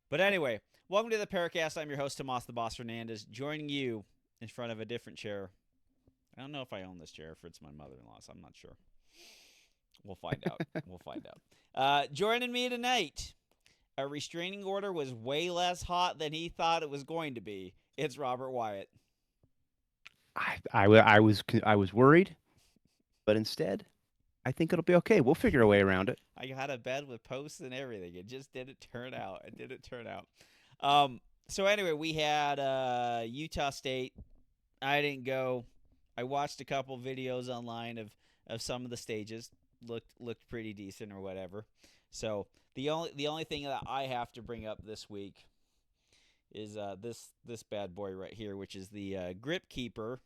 But anyway, welcome to the PARAcast. I'm your host, Tomas the Boss Fernandez, joining you in front of a different chair. I don't know if I own this chair, if it's my mother-in-law's. I'm not sure. We'll find out. We'll find out. Joining me tonight, a restraining order was way less hot than he thought it was going to be. It's Robert Wyatt. I was worried, but instead, I think it'll be okay. We'll figure a way around it. I got a bed with posts and everything. It just didn't turn out. It didn't turn out. So anyway, we had Utah State. I didn't go. I watched a couple videos online of some of the stages. Looked pretty decent or whatever. So the only thing that I have to bring up this week is this bad boy right here, which is the Grip Keeper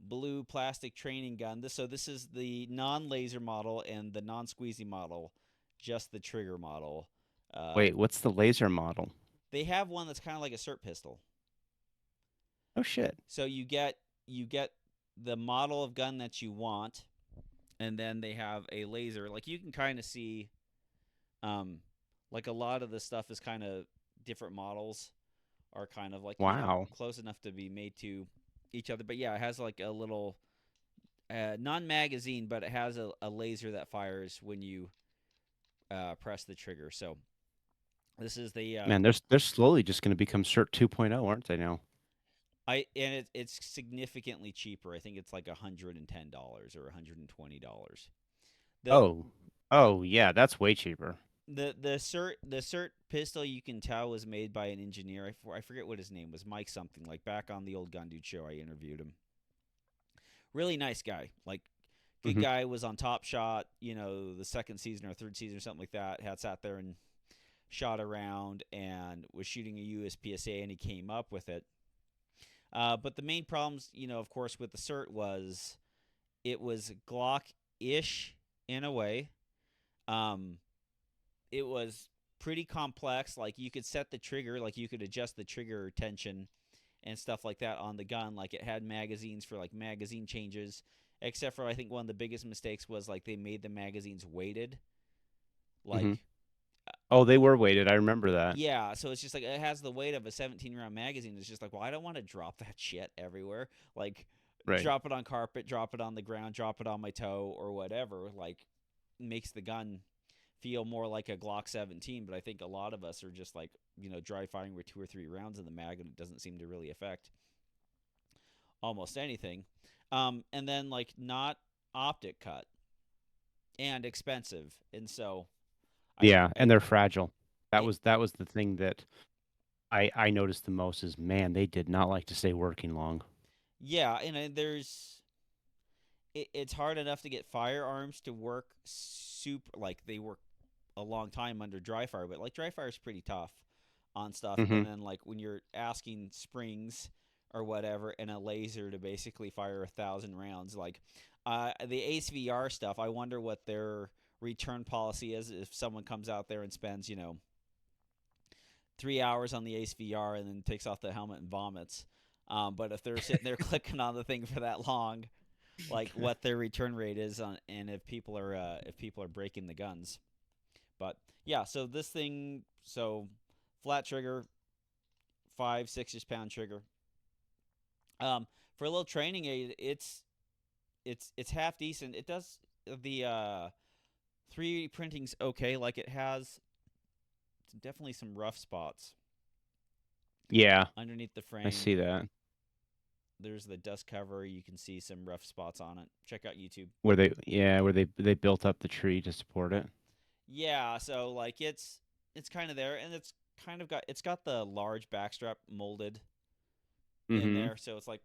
blue plastic training gun. This is the non-laser model and the non-squeezy model, just the trigger model. Uh, Wait, what's the laser model? they have one that's kind of like a SIRT pistol. Oh shit. So you get the model of gun that you want, and then they have a laser. Like you can kind of see, um, like a lot of the stuff is kind of different models are kind of like Wow. close enough to be made to each other. But yeah, it has like a little non-magazine, but it has a laser that fires when you press the trigger. So this is the Man, they're slowly just going to become CERT 2.0, aren't they now? it's significantly cheaper. I think it's like $110 or $120. The Oh. Oh, yeah, that's way cheaper. the cert pistol, you can tell, was made by an engineer. I forget what his name was. Mike something. Like back on the old Gun Dude show, I interviewed him. Really nice guy. Like good Mhm. guy. Was on Top Shot. The second season or third season or something like that. Had sat there and shot around and was shooting a USPSA, and he came up with it. But the main problems, of course, with the cert was it was Glock ish in a way. Um, it was pretty complex. Like you could set the trigger, like you could adjust the trigger tension and stuff like that on the gun. Like it had magazines for like magazine changes. Except for I think one of the biggest mistakes was like they made the magazines weighted. Mhm. Like Oh, they were weighted. I remember that. yeah, so it's just like it has the weight of a 17 round magazine. It's just like, well, I don't want to drop that shit everywhere. Like, Right. drop it on carpet, drop it on the ground, drop it on my toe or whatever. Like, makes the gun feel more like a Glock 17. But I think a lot of us are just like, dry firing with 2 or 3 rounds in the mag, and it doesn't seem to really affect almost anything. And then like not optic cut and expensive, and so Yeah, I and they're fragile. That it, was the thing that I noticed the most is man, they did not like to stay working long. yeah, and it's hard enough to get firearms to work super, like they work a long time under dry fire, but like dry fire is pretty tough on stuff. And Mhm. then like when you're asking springs or whatever and a laser to basically fire 1,000 rounds, like the ACVR stuff, I wonder what their return policy is if someone comes out there and spends 3 hours on the ACVR and then takes off the helmet and vomits. But if they're sitting there clicking on the thing for that long, like what their return rate is on, and if people are breaking the guns. But yeah, so this thing, so flat trigger, 5 6 pound trigger. For a little training aid, it's half decent. It does the 3D printing's okay. Like it has definitely some rough spots Yeah, underneath the I frame. see that. There's the dust cover. You can see some rough spots on it. Check out YouTube. Where they built up the tree to support it. Yeah, so like it's kind of there, and it's got the large backstrap molded in Mhm. there, so it's like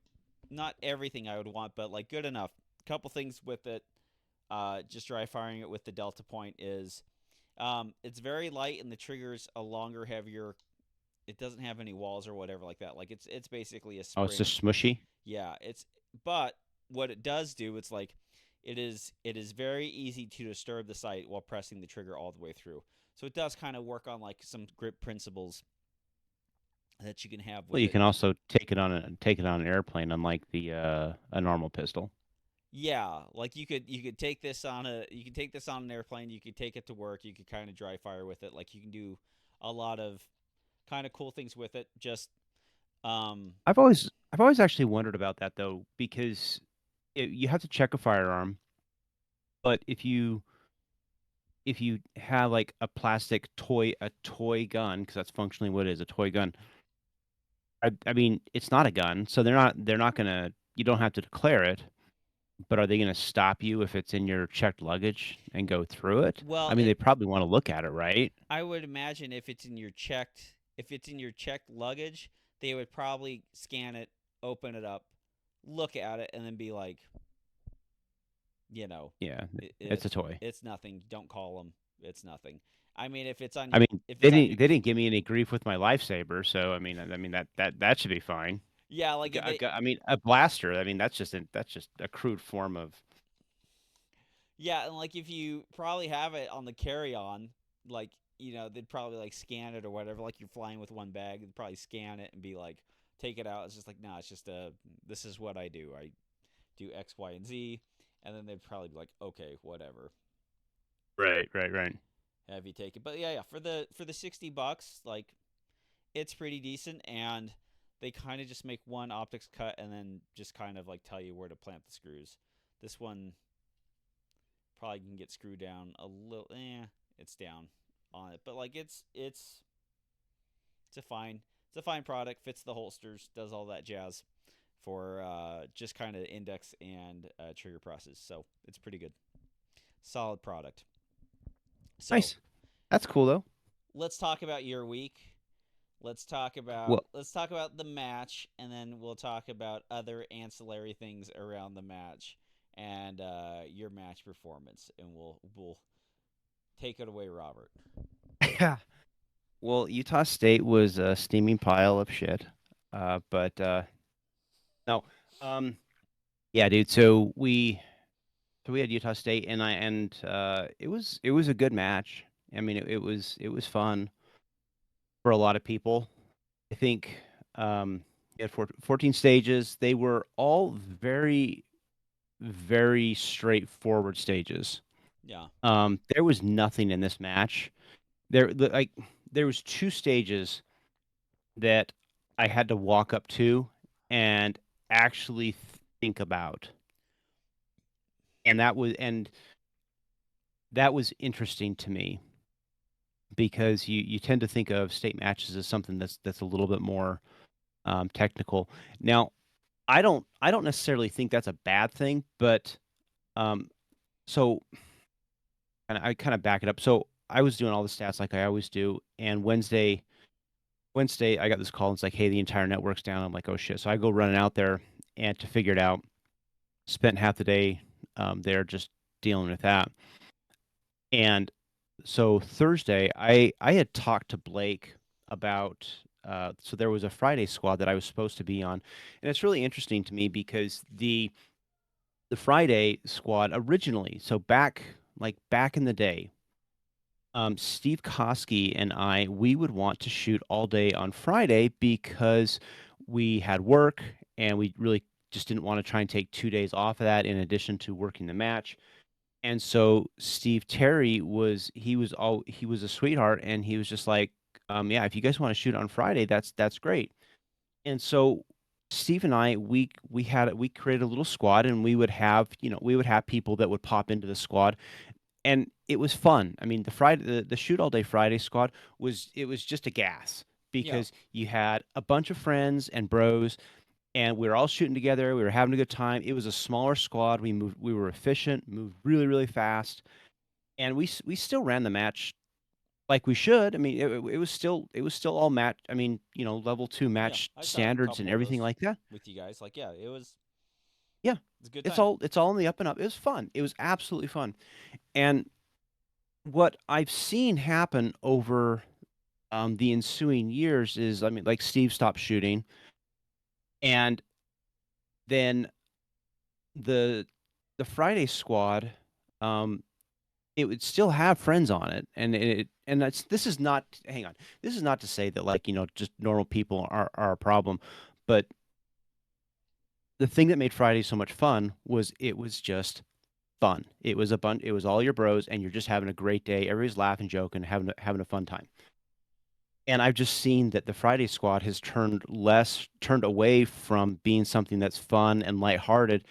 not everything I would want, but like good enough. Couple things with it, just dry firing it with the Delta Point is, it's very light, and the trigger's a longer, heavier. It doesn't have any walls or whatever like that. Like it's basically a Oh, it's spring. just smushy. Yeah, but what it does do, it's like it is very easy to disturb the sight while pressing the trigger all the way through. So it does kind of work on like some grip principles that you can have Well, with you it. can also take it on an airplane, unlike the a normal pistol. Yeah, like you could take this on a you can take this on an airplane. You could take it to work. You could kind of dry fire with it. Like you can do a lot of kind of cool things with it. Just um, I've always actually wondered about that though, because you have to check a firearm, but if you have like a toy gun, because that's functionally what it is, a toy gun. I mean, it's not a gun, so they're not gonna. You don't have to declare it, but are they gonna stop you if it's in your checked luggage and go through it? well, I mean, they probably want to look at it, right? I would imagine if it's in your checked luggage, they would probably scan it, open it up, look at it, and then be like, you know, Yeah, it, it's a it's toy. it's nothing. Don't call them. It's nothing. I mean, if it's on I your mean, if they it's on your didn't they didn't give me any grief with my lifesaver, so I mean that should be fine. yeah, like if they I mean, a blaster. I mean, that's just a crude form of. yeah, and like if you probably have it on the carry on, like they'd probably like scan it or whatever. Like you're flying with one bag, they'd probably scan it and be like, take it out. It's just like, no, it's just this is what I do. I do X, Y, and Z, and then they'd probably be like, okay, whatever, Right, right, right. have you take it. But yeah, for the $60, like it's pretty decent, and they kind of just make one optics cut and then just kind of like tell you where to plant the screws. This one probably can get screwed down a little. It's down on it, but like it's a fine product. Fits the holsters, does all that jazz for just kind of index and trigger presses. So it's pretty good, solid product. So Nice. That's cool though. let's talk about your week. Well, Let's talk about the match, and then we'll talk about other ancillary things around the match and your match performance, and we'll take it away, Robert. yeah. Well, Utah State was a steaming pile of shit. But no. Um, yeah, dude. So we had Utah State, and it was a good match. I mean, it was fun for a lot of people. I think we had 14 stages. They were all very, very straightforward stages. Yeah, There was nothing in this match. Like there was two stages that I had to walk up to and actually think about, and that was interesting to me because you tend to think of state matches as something that's a little bit more technical. Now, I don't necessarily think that's a bad thing, but um, so and I kind of back it up. So I was doing all the stats like I always do, and Wednesday I got this call and it's like, hey, the entire network's down. I'm like, oh shit. So I go running out there and to figure it out. Spent half the day there just dealing with that. And so Thursday, I had talked to Blake about. So there was a Friday squad that I was supposed to be on, and it's really interesting to me because the Friday squad originally, so back in the day, Steve Koski and we would want to shoot all day on Friday because we had work and we really just didn't want to try and take 2 days off of that in addition to working the match. And so Steve Terry he was a sweetheart and he was just like, yeah, if you guys want to shoot on Friday, that's great. And so Steve and we created a little squad and we would have people that would pop into the squad and it was fun. I mean, the shoot all day Friday squad was just a gas yeah, because you had a bunch of friends and bros and we were all shooting together. We were having a good time. It was a smaller squad. We were efficient, moved really, really fast, and we still ran the match like we should. I mean, it was still all match. I mean, level two yeah. match I shot a standards and couple of everything those like that. with you guys. Like, yeah, Yeah, it's a good it's time. all it's all in the up and up. It was fun. It was absolutely fun. And what I've seen happen over the ensuing years is, I mean, like Steve stopped shooting, and then the the Friday squad, um, it would still have friends on it, and that's this is not hang on, this is not to say that like just normal people are a problem, but the thing that made Friday so much fun was it was just fun. It was all your bros, and you're just having a great day. Everybody's laughing, joking, having a fun time. And I've just seen that the Friday squad has turned away from being something that's fun and lighthearted.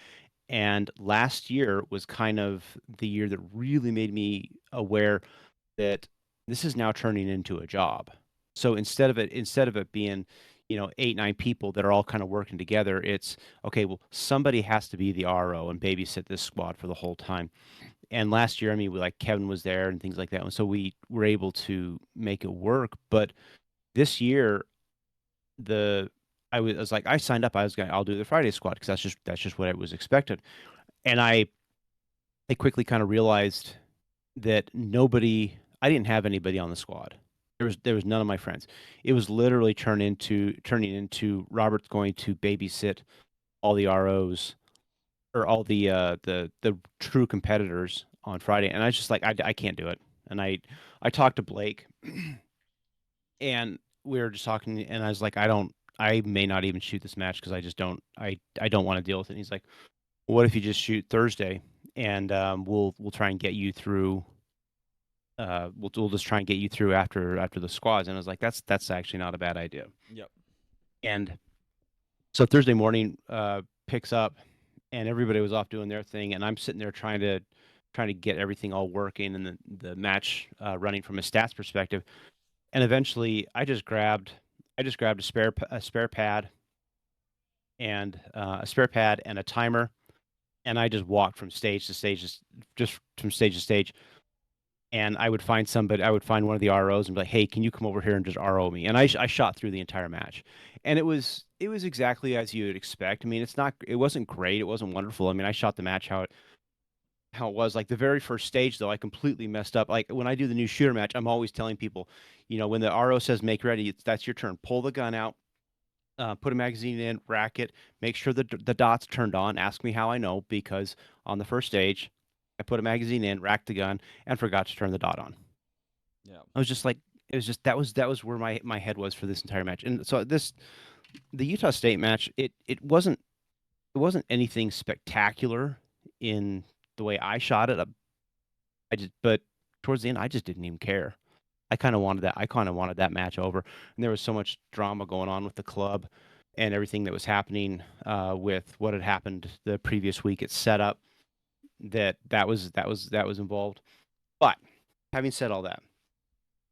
And last year was kind of the year that really made me aware that this is now turning into a job. So instead of it being, 8, 9 people that are all kind of working together, it's okay, well, somebody has to be the RO and babysit this squad for the whole time. And last year, I mean, like Kevin was there and things like that. And so we were able to make it work. But this year, the I was like, I signed up. I'll do the Friday squad because that's just what I was expected. And I quickly kind of realized that I didn't have anybody on the squad. There was none of my friends. It was literally turning into Robert's going to babysit all the ROs or all the true competitors on Friday, and I was just like, I can't do it. And I talked to Blake, and we were just talking, and I was like, I may not even shoot this match because I just I don't want to deal with it. And he's like, what if you just shoot Thursday, and we'll try and get you through. We'll just try and get you through after the squads. And I was like, that's actually not a bad idea. Yep. And so Thursday morning picks up, and everybody was off doing their thing, and I'm sitting there trying to get everything all working and the match running from a stats perspective. And eventually, I just grabbed a spare pad and a spare pad and a timer, and I just walked from stage to stage, just from stage to stage. And I would find one of the ROs and be like, "Hey, can you come over here and just RO me?" And I shot through the entire match, and it was exactly as you would expect. I mean, it wasn't great, it wasn't wonderful. I mean, I shot the match how it was. Like the very first stage, though, I completely messed up. Like when I do the new shooter match, I'm always telling people, when the RO says make ready, that's your turn. Pull the gun out, put a magazine in, rack it, make sure the dot's turned on. Ask me how I know, because on the first stage, I put a magazine in, racked the gun, and forgot to turn the dot on. Yeah. I was just like, it was just that was where my head was for this entire match. And so the Utah State match, it wasn't anything spectacular in the way I shot it. But towards the end, I just didn't even care. I kind of wanted that match over, and there was so much drama going on with the club and everything that was happening with what had happened the previous week at setup, that was involved. But having said all that,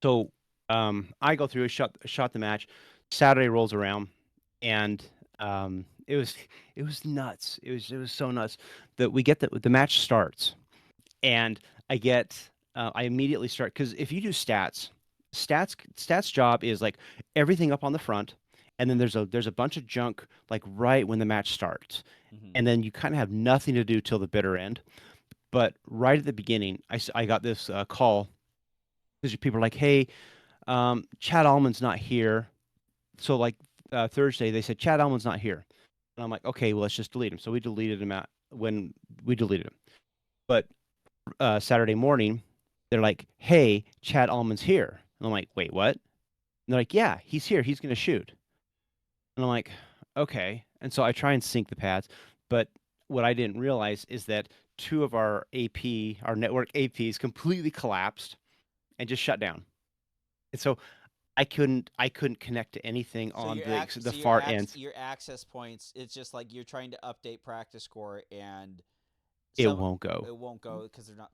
so I go through, shot the match. Saturday rolls around, and it was it was nuts. It was so nuts that we get the match starts, and I immediately start, because if you do stats job is like everything up on the front, and then there's a bunch of junk like right when the match starts, Mm-hmm. and then you kind of have nothing to do till the bitter end. But right at the beginning, I got this call because people are like, "Hey, Chad Allman's not here." So like Thursday, they said Chad Allman's not here, and I'm like, "Okay, well let's just delete him." So we deleted him out when we deleted him. But Saturday morning, they're like, "Hey, Chad Allman's here," and I'm like, "Wait, what?" And they're like, "Yeah, he's here. He's gonna shoot." And I'm like, "Okay." And so I try and sync the pads, but what I didn't realize is that two of our network APs completely collapsed and just shut down. And so I couldn't connect to anything So on your the far ends. your access points, it's just like you're trying to update practice score, and It some won't go. it won't go because they're not.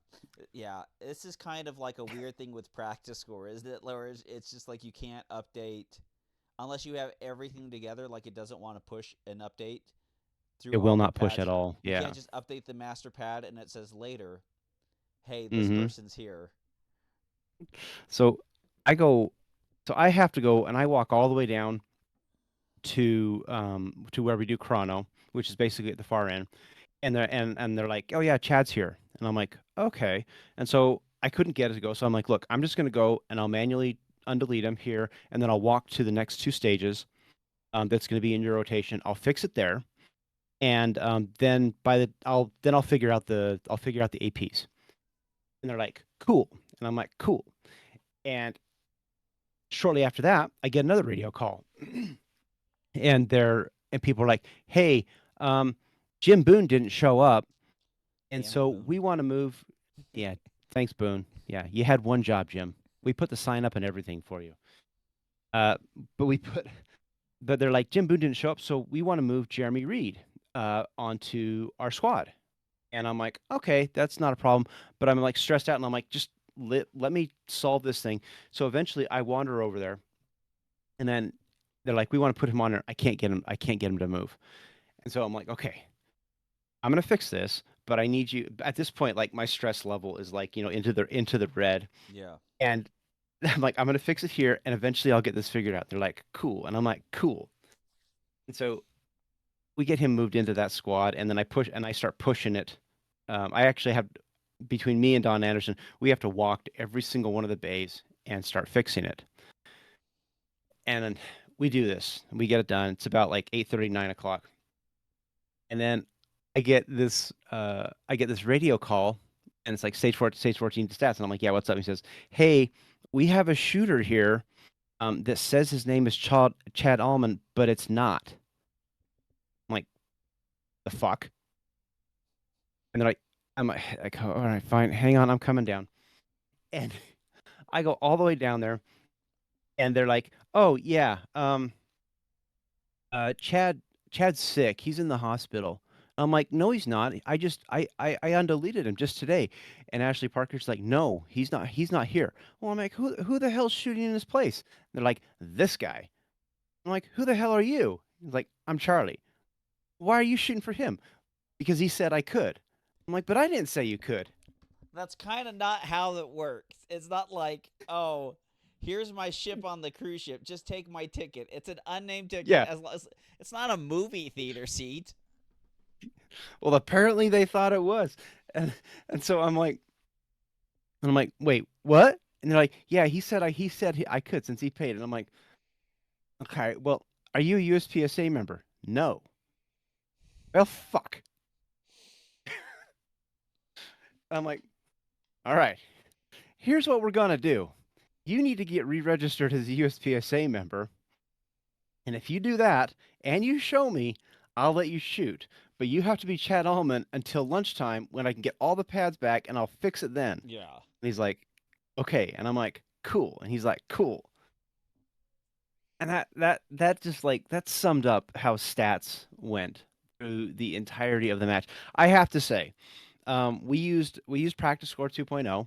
Yeah, this is kind of like a weird thing with practice score, isn't it? Lower, it's just like you can't update unless you have everything together. Like it doesn't want to push an update It through will all the not push at pads. all. You Yeah. can't just update the master pad and it says later, "Hey, this Mhm. person's here." So I go so I have to go, and I walk all the way down to where we do chrono, which is basically at the far end. And they're like, "Oh yeah, Chad's here." And I'm like, "Okay." And so I couldn't get it to go. So I'm like, "Look, I'm just going to go and I'll manually undelete him here, and then I'll walk to the next two stages. That's going to be in your rotation. I'll fix it there, and then I'll figure out the APs." And they're like, "Cool." And I'm like, "Cool." And shortly after that, I get another radio call, and people are like, "Hey, Um, Jim Boone didn't show up, and Damn it, so Boone. we want to move. Yeah, thanks, Boone. Yeah, you had one job, Jim. We put the sign up and everything for you. Uh, but we put, but they're like Jim Boone didn't show up, so we want to move Jeremy Reed onto our squad. And I'm like, okay, that's not a problem. But I'm like stressed out, and I'm like, just let me solve this thing. So eventually, I wander over there, and then they're like, we want to put him on there. I can't get him. I can't get him to move. And so I'm like, okay, I'm gonna fix this, but I need you. At this point, like my stress level is like into the red, Yeah. and I'm like, I'm gonna fix it here, and eventually I'll get this figured out. They're like, cool, and I'm like, cool. And so we get him moved into that squad, and then I start pushing it. I actually have between me and Don Anderson, we have to walk to every single one of the bays and start fixing it. And then we do this, and we get it done. It's about like 8:30, 9 o'clock, and then I get this radio call, and it's like stage 14 stats, and I'm like, yeah, what's up? He says, hey, we have a shooter here that says his name is Chad Allman, but it's not. I'm like, the fuck? And they're like, all right, fine, hang on, I'm coming down. And I go all the way down there, and they're like, oh yeah, Chad's sick. He's in the hospital. I'm like, no, he's not. I undeleted him just today. And Ashley Parker's like, no, he's not here. Well, I'm like, who the hell's shooting in his place? They're like, this guy. I'm like, who the hell are you? He's like, I'm Charlie. Why are you shooting for him? Because he said I could. I'm like, but I didn't say you could. That's kind of not how it works. It's not like, oh, here's my ship on the cruise ship. Just take my ticket. It's an unnamed ticket. Yeah. As it's not a movie theater seat. Well, apparently they thought it was. And and so I'm like, wait, what? And they're like, yeah, he said I could since he paid. And I'm like, okay, well, are you a USPSA member? No. Well, fuck. I'm like, all right, here's what we're gonna do. You need to get re-registered as a USPSA member, and if you do that and you show me, I'll let you shoot. But you have to be Chad Allman until lunchtime when I can get all the pads back, and I'll fix it then. And Yeah. he's like, okay. And I'm like, cool. And he's like, cool. And that just like that summed up how stats went through the entirety of the match. I have to say, we used practice score 2.0.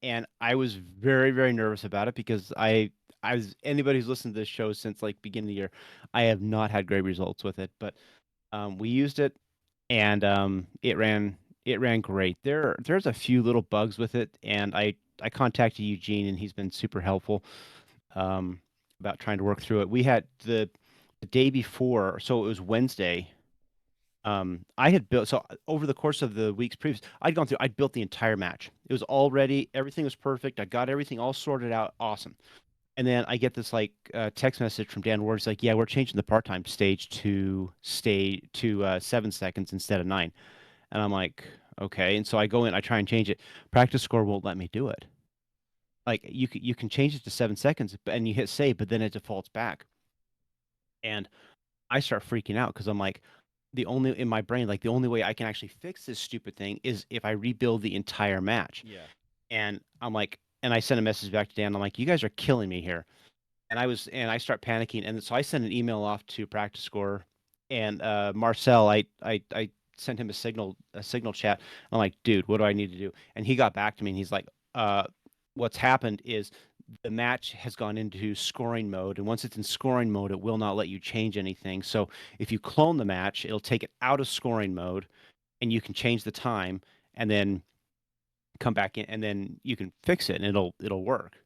And I was very nervous about it because I was anybody who's listened to this show since like beginning of the year, I have not had great results with it. But we used it, and it ran great. There's a few little bugs with it, and I contacted Eugene, and he's been super helpful um, about trying to work through it. We had the day before, so it was Wednesday. I had built so over the course of the weeks previous, I'd built the entire match. It was all ready, everything was perfect. I got everything all sorted out, awesome. And then I get this like text message from Dan Ward. He's like, "Yeah, we're changing the part-time stage to 7 seconds instead of 9." And I'm like, "Okay." And so I go in, I try and change it. Practice score won't let me do it. Like you can change it to 7 seconds, and you hit save, but then it defaults back. And I start freaking out because I'm like, the only in my brain, like the only way I can actually fix this stupid thing is if I rebuild the entire match. Yeah. And I'm like, and I sent a message back to Dan. I'm like, you guys are killing me here. And I start panicking. And so I sent an email off to Practice Score, and Marcel, I sent him a signal chat. I'm like, dude, what do I need to do? And he got back to me, and he's like, what's happened is the match has gone into scoring mode, and once it's in scoring mode, it will not let you change anything. So if you clone the match, it'll take it out of scoring mode, and you can change the time, and then come back in, and then you can fix it, and it'll work.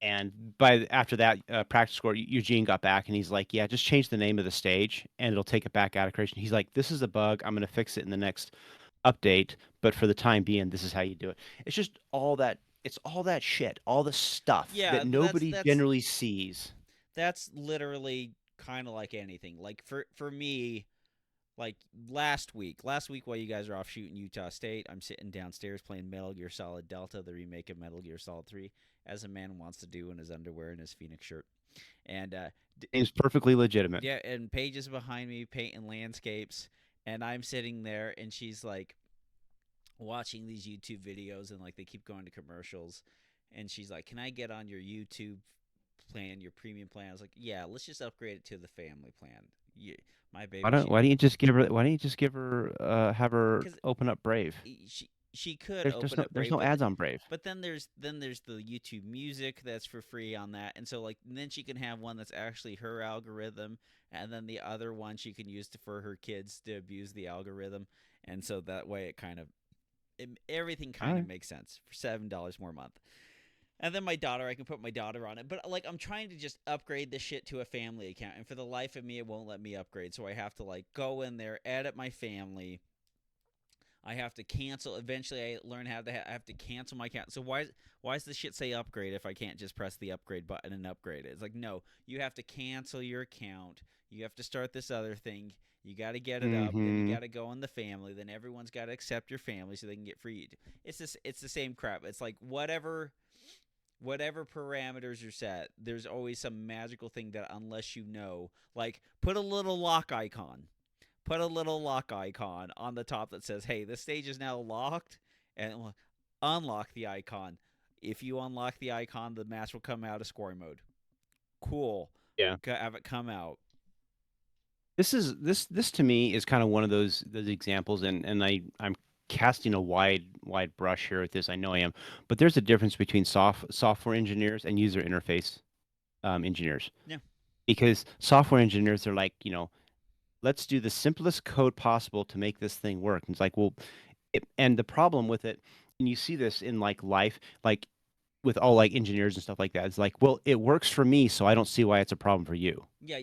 And after that practice score, Eugene got back, and he's like, "Yeah, just change the name of the stage, and it'll take it back out of creation." He's like, "This is a bug. I'm going to fix it in the next update, but for the time being, this is how you do it." It's just all that. It's all that shit, all the stuff Yeah, that but that's nobody that's generally sees. that's literally kind of like anything. Like for me, like last week while you guys are off shooting Utah State, I'm sitting downstairs playing Metal Gear Solid Delta, the remake of Metal Gear Solid 3, as a man wants to do in his underwear and his Phoenix shirt. And Seems perfectly legitimate. yeah, and Paige is behind me painting landscapes, and I'm sitting there, and she's like watching these YouTube videos, and like they keep going to commercials, and she's like, "Can I get on your YouTube plan, your premium plan?" I was like, "Yeah, let's just upgrade it to the family plan." Yeah, my baby, she Why don't you just give her have her because open up Brave? she could open up There's Brave, no ads on Brave. but then there's the YouTube Music that's for free on that, and so like and then she can have one that's actually her algorithm, and then the other one she can use for her kids to abuse the algorithm, and so that way everything All kind of right. makes sense for $7 more a month. And then my daughter, I can put my daughter on it. But like I'm trying to just upgrade this shit to a family account, and for the life of me, it won't let me upgrade. So I have to like go in there, edit my family. I have to cancel. Eventually, I learn how to. I have to cancel my account. So why does the shit say upgrade if I can't just press the upgrade button and upgrade it? It's like no, you have to cancel your account. You have to start this other thing. You got to get it up. Then you Mm-hmm. got to go in the family. Then everyone's got to accept your family so they can get free. It's this. It's the same crap. It's like whatever parameters are set, there's always some magical thing that unless you know, like put a little lock icon. Put a little lock icon on the top that says, "Hey, this stage is now locked," and unlock the icon. If you unlock the icon, the match will come out of scoring mode. Cool. Yeah. Have it come out. This to me is kind of one of those examples, and I'm casting a wide brush here at this. I know I am, but there's a difference between software engineers and user interface engineers, Yeah. because software engineers are like, let's do the simplest code possible to make this thing work. And it's like, well, and the problem with it, and you see this in like life, like with all like engineers and stuff like that. It's like, well, it works for me, so I don't see why it's a problem for you, Yeah.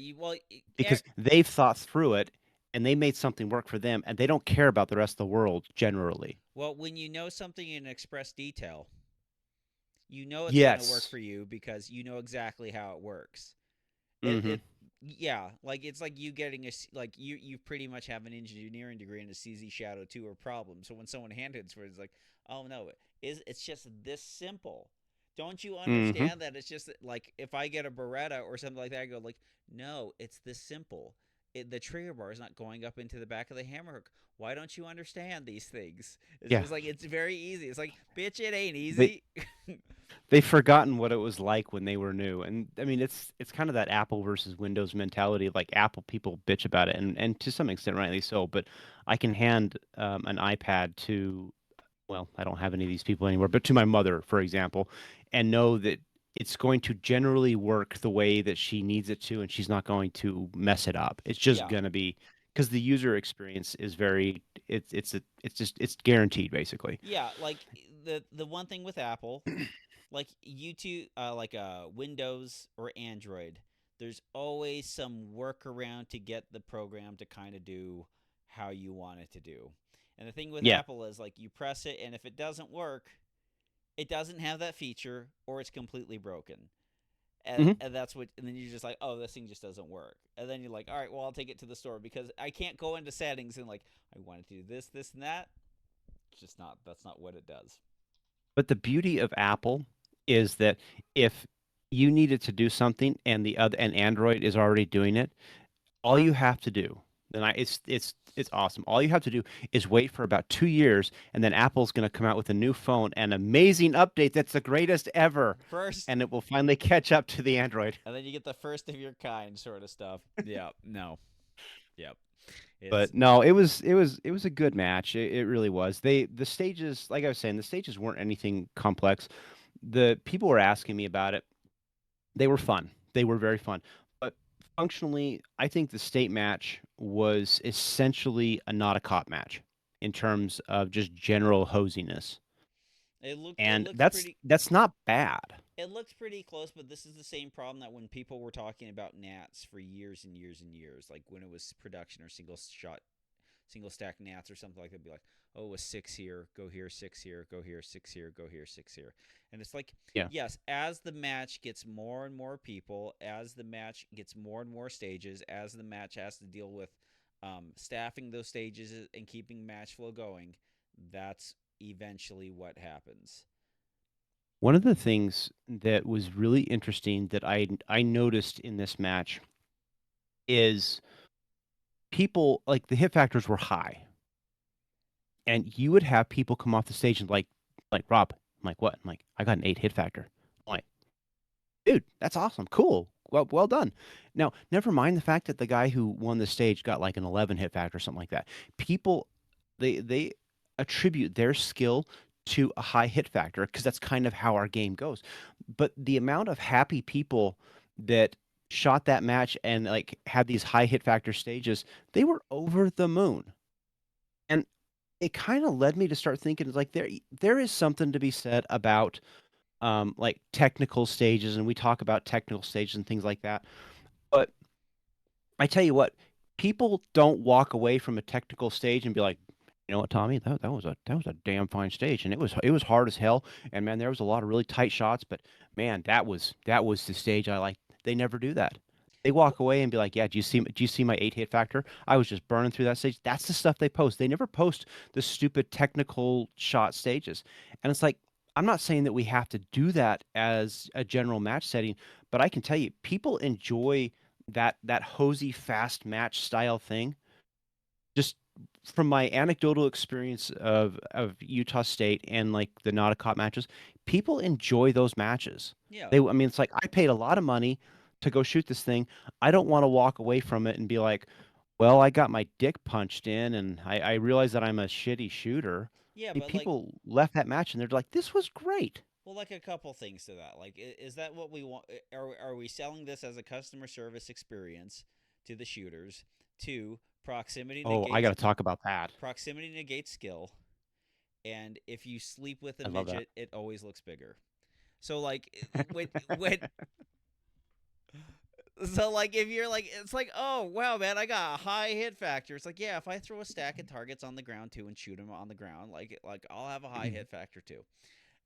because they've thought through it and they made something work for them, and they don't care about the rest of the world generally. well, when you know something in express detail, you know it's going to work Yes. for you because you know exactly how it works. Mm-hmm. It yeah, like it's like you getting like you pretty much have an engineering degree in a CZ Shadow 2 or problem. So when someone handed it, it's like, oh no, it's just this simple. Don't you Mm-hmm. understand that it's just like if I get a Beretta or something like that, I go like, no, it's this simple. The trigger bar is not going up into the back of the hammer hook. Why don't you understand these things? It's Yeah. just like it's very easy. It's like, bitch, it ain't They easy. they've forgotten what it was like when they were new. And I mean, it's kind of that Apple versus Windows mentality. Like Apple people bitch about it, and to some extent rightly so, but I can hand an iPad to, well, I don't have any of these people anymore, but to my mother, for example, and know that it's going to generally work the way that she needs it to, and she's not going to mess it up. It's just Yeah, going to be, because the user experience is very, it's guaranteed basically. yeah. Like the one thing with Apple, like YouTube, like Windows or Android, there's always some workaround to get the program to kind of do how you want it to do. And the thing with Yeah. Apple is like you press it, and if it doesn't work, it doesn't have that feature, or it's completely broken. And, Hmm. and that's what, and then you're just like, oh, this thing just doesn't work. And then you're like, all right, well, I'll take it to the store because I can't go into settings and like, I want to do this, and that. It's just not, that's not what it does. But the beauty of Apple is that if you needed to do something and the other and Android is already doing it, all you have to do, it's awesome. All you have to do is wait for about 2 years, and then Apple's going to come out with a new phone, an amazing update that's the greatest ever, First, and it will finally catch up to the Android. and then you get the first of your kind sort of stuff. Yeah, no, yep. It's But no, it was a good match. It really was. The stages, like I was saying, the stages weren't anything complex. The people were asking me about it. They were fun. They were very fun. But functionally, I think the state match was essentially a not a cop match in terms of just general hosiness. it And looks that's pretty that's not bad. it looks pretty close, but this is the same problem that when people were talking about Nats for years and years and years, like when it was production or single stack Nats or something like that, be like, oh, a six here, go here, six here, go here, six here, go here, six here. And it's like, Yeah. yes, as the match gets more and more people, as the match gets more and more stages, as the match has to deal with staffing those stages and keeping match flow going, that's eventually what happens. One of the things that was really interesting that I noticed in this match is people like the hit factors were high, and you would have people come off the stage and like Rob, I'm like what? I'm like I got an 8 hit factor. I'm like, dude, that's awesome, cool, well done. Now, never mind the fact that the guy who won the stage got like an 11 hit factor or something like that. People, they attribute their skill to a high hit factor because that's kind of how our game goes. But the amount of happy people that shot that match and like had these high hit factor stages, they were over the moon. And it kind of led me to start thinking like there is something to be said about like technical stages, and we talk about technical stages and things like that. But I tell you what, people don't walk away from a technical stage and be like, you know what, Tommy, that was a damn fine stage, and it was hard as hell, and man, there was a lot of really tight shots, but man, that was the stage I like. They never do that. They walk away and be like, yeah, do you see my 8 hit factor? I was just burning through that stage. That's the stuff they post. They never post the stupid technical shot stages. And it's like, I'm not saying that we have to do that as a general match setting, but I can tell you, people enjoy that hosey fast match style thing. Just from my anecdotal experience of Utah State and like the Nauticop matches, people enjoy those matches. Yeah. I mean, it's like I paid a lot of money to go shoot this thing. I don't want to walk away from it and be like, well, I got my dick punched in and I realize that I'm a shitty shooter. Yeah, I mean, but like, people left that match and they're like, this was great. well, like a couple things to that. Like, is that what we want? Are we selling this as a customer service experience to the shooters? Two, Oh, I got to talk about that. proximity negates skill, and if you sleep with a I love that. midget, it always looks bigger. So like when so like if you're like it's like, oh wow man, I got a high hit factor. It's like, yeah, if I throw a stack of targets on the ground too and shoot them on the ground, like I'll have a high hit factor too.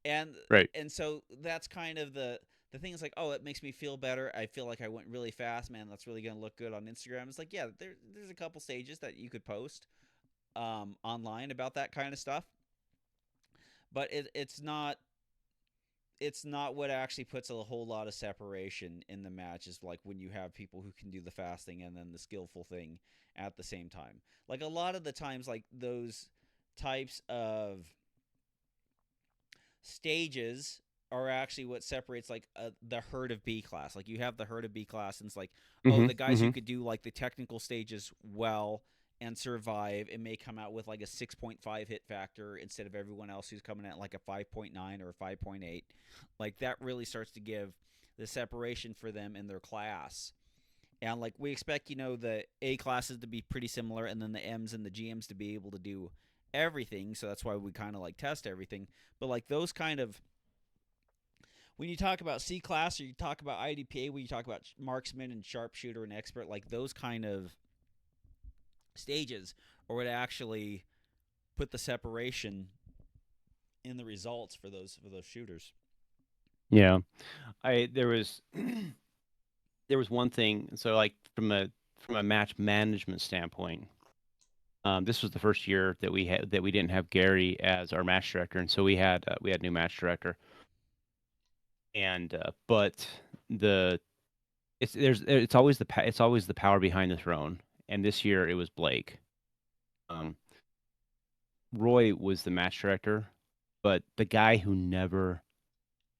And Right. so that's kind of the thing is like, oh, it makes me feel better. I feel like I went really fast, man. That's really gonna look good on Instagram. It's like, yeah, there's a couple stages that you could post online about that kind of stuff, but it's not what actually puts a whole lot of separation in the match. Is like when you have people who can do the fast thing and then the skillful thing at the same time. Like a lot of the times, like those types of stages are actually what separates like the herd of B class. Like you have the herd of B class, and it's like, oh, Hmm. the guys who Hmm. could do like the technical stages well and survive and may come out with like a 6.5 hit factor instead of everyone else who's coming at like a 5.9 or a 5.8. Like that really starts to give the separation for them in their class. And like we expect, the A classes to be pretty similar, and then the M's and the GMs to be able to do everything. So that's why we kind of like test everything. But like those kind of when you talk about C class or you talk about IDPA, when you talk about marksman and sharpshooter and expert, like those kind of stages, or would actually put the separation in the results for those shooters. Yeah. I there was one thing. So like from a match management standpoint, this was the first year that we didn't have Gary as our match director, and so we had new match director. And but the it's always the power behind the throne. And this year it was Blake. Um, Roy was the match director, but the guy who never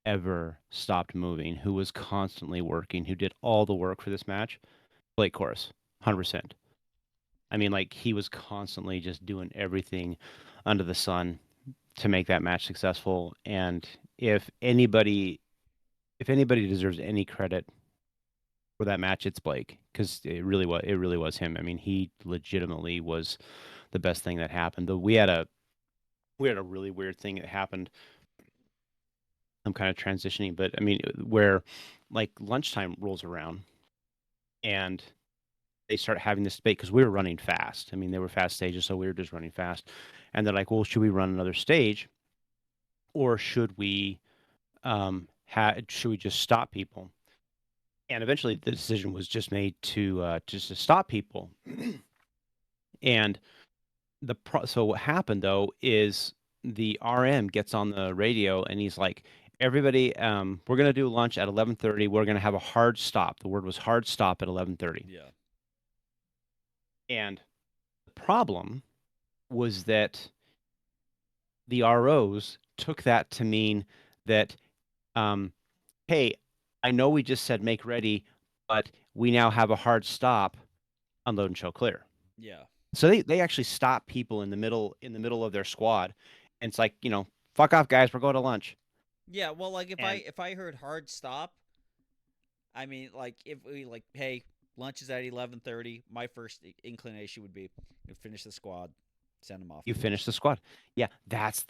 ever stopped moving, who was constantly working, who did all the work for this match, Blake Chorus, 100%. I mean, like he was constantly just doing everything under the sun to make that match successful. And if anybody, if anybody deserves any credit for that match, it's Blake, because it really was him. I mean, he legitimately was the best thing that happened. Though we had a really weird thing that happened. I'm kind of transitioning, but I mean, where like lunchtime rolls around and they start having this debate because we were running fast. I mean, they were fast stages, so we were just running fast. And they're like, well, should we run another stage or should we just stop people? And eventually the decision was just made to just to stop people. And so what happened though is the RM gets on the radio and he's like, everybody, we're gonna do lunch at 11:30. We're gonna have a hard stop. The word was hard stop at 11:30. Yeah. And the problem was that the ROs took that to mean that, um, hey, I know we just said make ready, but we now have a hard stop, unload and show clear. Yeah. So they actually stop people in the middle of their squad, and it's like, fuck off, guys, we're going to lunch. Yeah. Well, like And if I heard hard stop, I mean, like if we like, hey, lunch is at 11:30. My first inclination would be to finish the squad, send them off you to finish lunch. the squad. Yeah, that's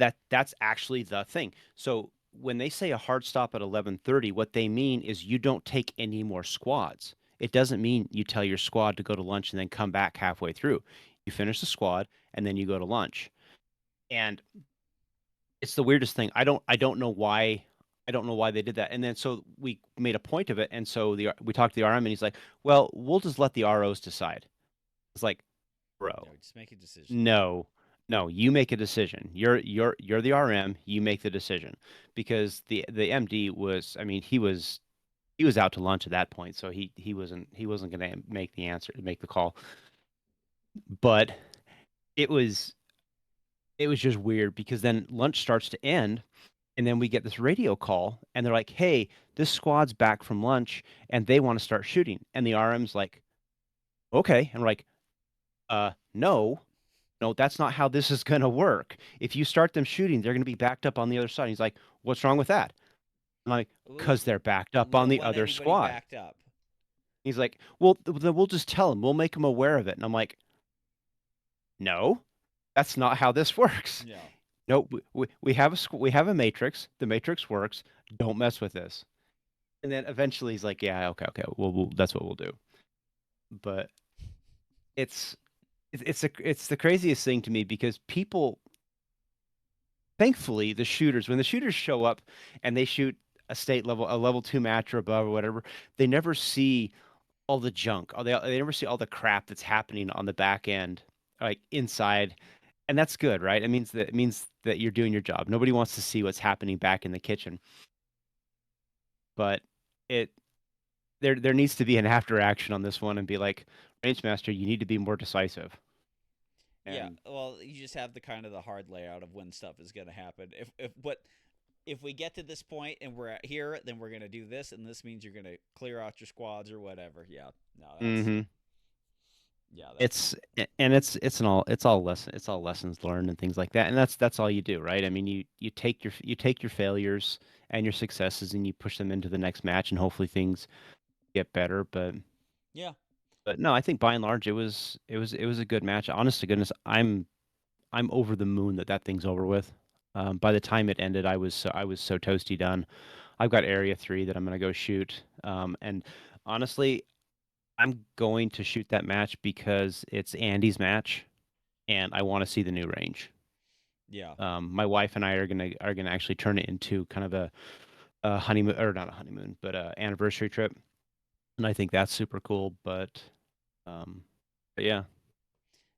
actually the thing. So when they say a hard stop at 11:30, what they mean is you don't take any more squads. It doesn't mean you tell your squad to go to lunch and then come back halfway through. You finish the squad and then you go to lunch. And it's the weirdest thing. I don't know why they did that. And then so we made a point of it, and so we talked to the RM, and he's like, "Well, we'll just let the ROs decide." It's like, No, bro, just make a decision. no, no, you make a decision. You're the RM. You make the decision because the MD was, I mean, he was out to lunch at that point, so he wasn't going to make the call. But it was it was just weird because then lunch starts to end, and then we get this radio call, and they're like, "Hey, this squad's back from lunch, and they want to start shooting." And the RM's like, "Okay," and we're like, no, no, that's not how this is gonna work. If you start them shooting, they're gonna be backed up on the other side." He's like, "What's wrong with that?" I'm like, "Cause they're backed up We on don't the want other anybody squad." backed up. He's like, "Well, then we'll just tell them. We'll make them aware of it." And I'm like, "No, that's not how this works. Yeah. No, we have we have a matrix. The matrix works. Don't mess with this." And then eventually he's like, "Yeah, okay, okay. That's what we'll do." But it's it's the craziest thing to me because people, thankfully, when the shooters show up and they shoot a level 2 match or above or whatever, they never see all the junk. Or they never see all the crap that's happening on the back end, like inside. And that's good, right? It means that you're doing your job. Nobody wants to see what's happening back in the kitchen. But it there needs to be an after action on this one and be like, range master, you need to be more decisive. Yeah. And Well, you just have the kind of the hard layout of when stuff is going to happen. If we get to this point and we're at here, then we're going to do this, and this means you're going to clear out your squads or whatever. Yeah. No, that's hmm yeah, that's it's all lessons learned and things like that. And that's all you do, right? I mean, you take your failures and your successes and you push them into the next match, and hopefully things get better. yeah. But no, I think by and large it was a good match. Honest to goodness, I'm over the moon that that thing's over with. By the time it ended, I was so toasty done. I've got Area 3 that I'm gonna go shoot. And honestly, I'm going to shoot that match because it's Andy's match, and I want to see the new range. Yeah. My wife and I are gonna actually turn it into kind of a honeymoon, or not a honeymoon, but a anniversary trip, and I think that's super cool. Um, but yeah,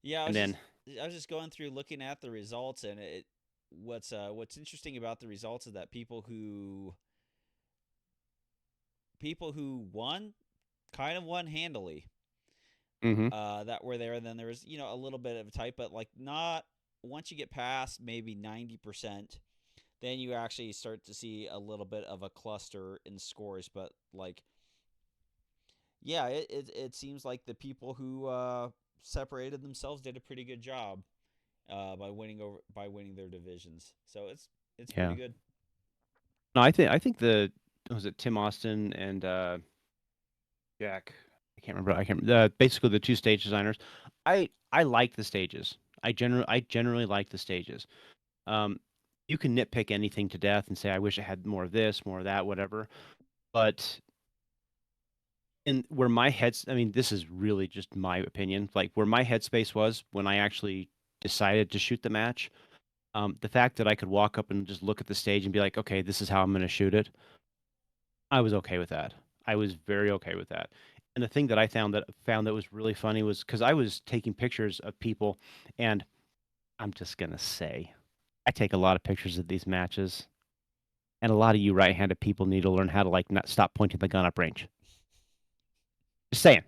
Yeah, and then I was just going through looking at the results, and what's interesting about the results is that people who won kind of won handily, hmm that were there. And then there was, a little bit of a type, but like not once you get past maybe 90%, then you actually start to see a little bit of a cluster in scores. But like, yeah, it seems like the people who separated themselves did a pretty good job by winning their divisions. So it's pretty yeah. good. No, I think the was it Tim Austin and Jack. Basically the two stage designers. I like the stages. I generally like the stages. Um, you can nitpick anything to death and say I wish I had more of this, more of that, whatever. But in where my head's, I mean, this is really just my opinion. Like where my headspace was when I actually decided to shoot the match. The fact that I could walk up and just look at the stage and be like, okay, this is how I'm going to shoot it. I was okay with that. I was very okay with that. And the thing that I found that was really funny was because I was taking pictures of people, and I'm just gonna say, I take a lot of pictures of these matches, and a lot of you right-handed people need to learn how to like not stop pointing the gun up range. Just saying.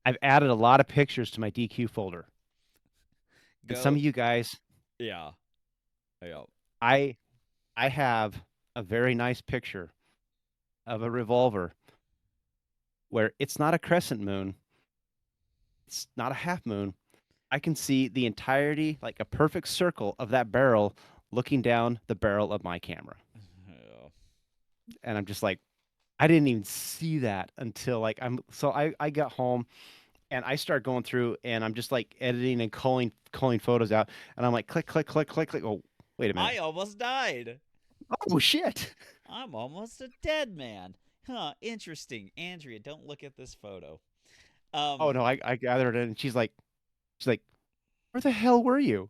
I've added a lot of pictures to my DQ folder, and some Go. of you guys, Yeah. Yeah. I I have a very nice picture of a revolver where it's not a crescent moon, it's not a half moon. I can see the entirety, like a perfect circle of that barrel looking down the barrel of my camera. Yeah. And I'm just like, I didn't even see that until like I got home and I start going through and I'm just like editing and calling photos out and I'm like click click click click click. Oh, wait a minute. I almost died. Oh shit. I'm almost a dead man. Huh, interesting. Andrea, don't look at this photo. Oh Um, no, I gathered it and she's like, where the hell were you?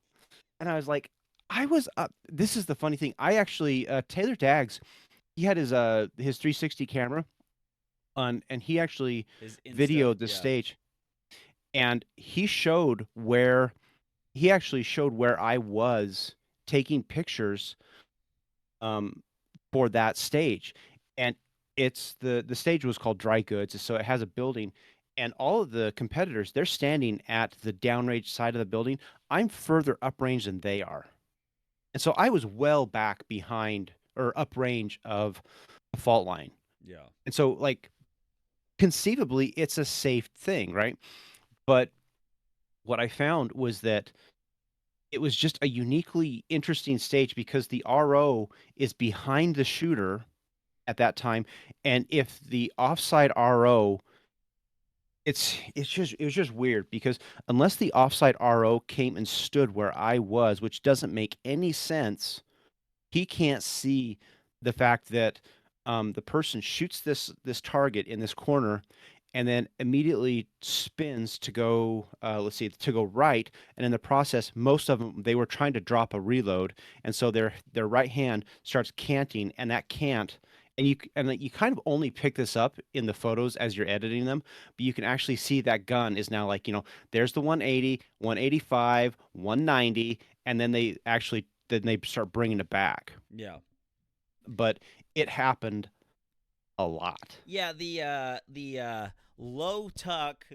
And I was like, I was up. This is the funny thing. I actually Taylor Daggs, he had his 360 camera on and he actually is Insta, videoed the yeah. stage and he actually showed where I was taking pictures um for that stage. And it's the stage was called Dry Goods, so it has a building and all of the competitors, they're standing at the downrange side of the building. I'm further uprange than they are. And so I was well back behind or uprange of a fault line. Yeah. And so like conceivably it's a safe thing, right? But what I found was that it was just a uniquely interesting stage because the RO is behind the shooter at that time, and if the offside RO, it was just weird because unless the offside RO came and stood where I was, which doesn't make any sense, he can't see the fact that the person shoots this target in this corner and then immediately spins to go let's see to go right, and in the process most of them they were trying to drop a reload, and so their right hand starts canting, and that cant, and you kind of only pick this up in the photos as you're editing them, but you can actually see that gun is now like, there's the 180, 185, 190, and then they start bringing it back. Yeah. But it happened a lot. Yeah, the low tuck.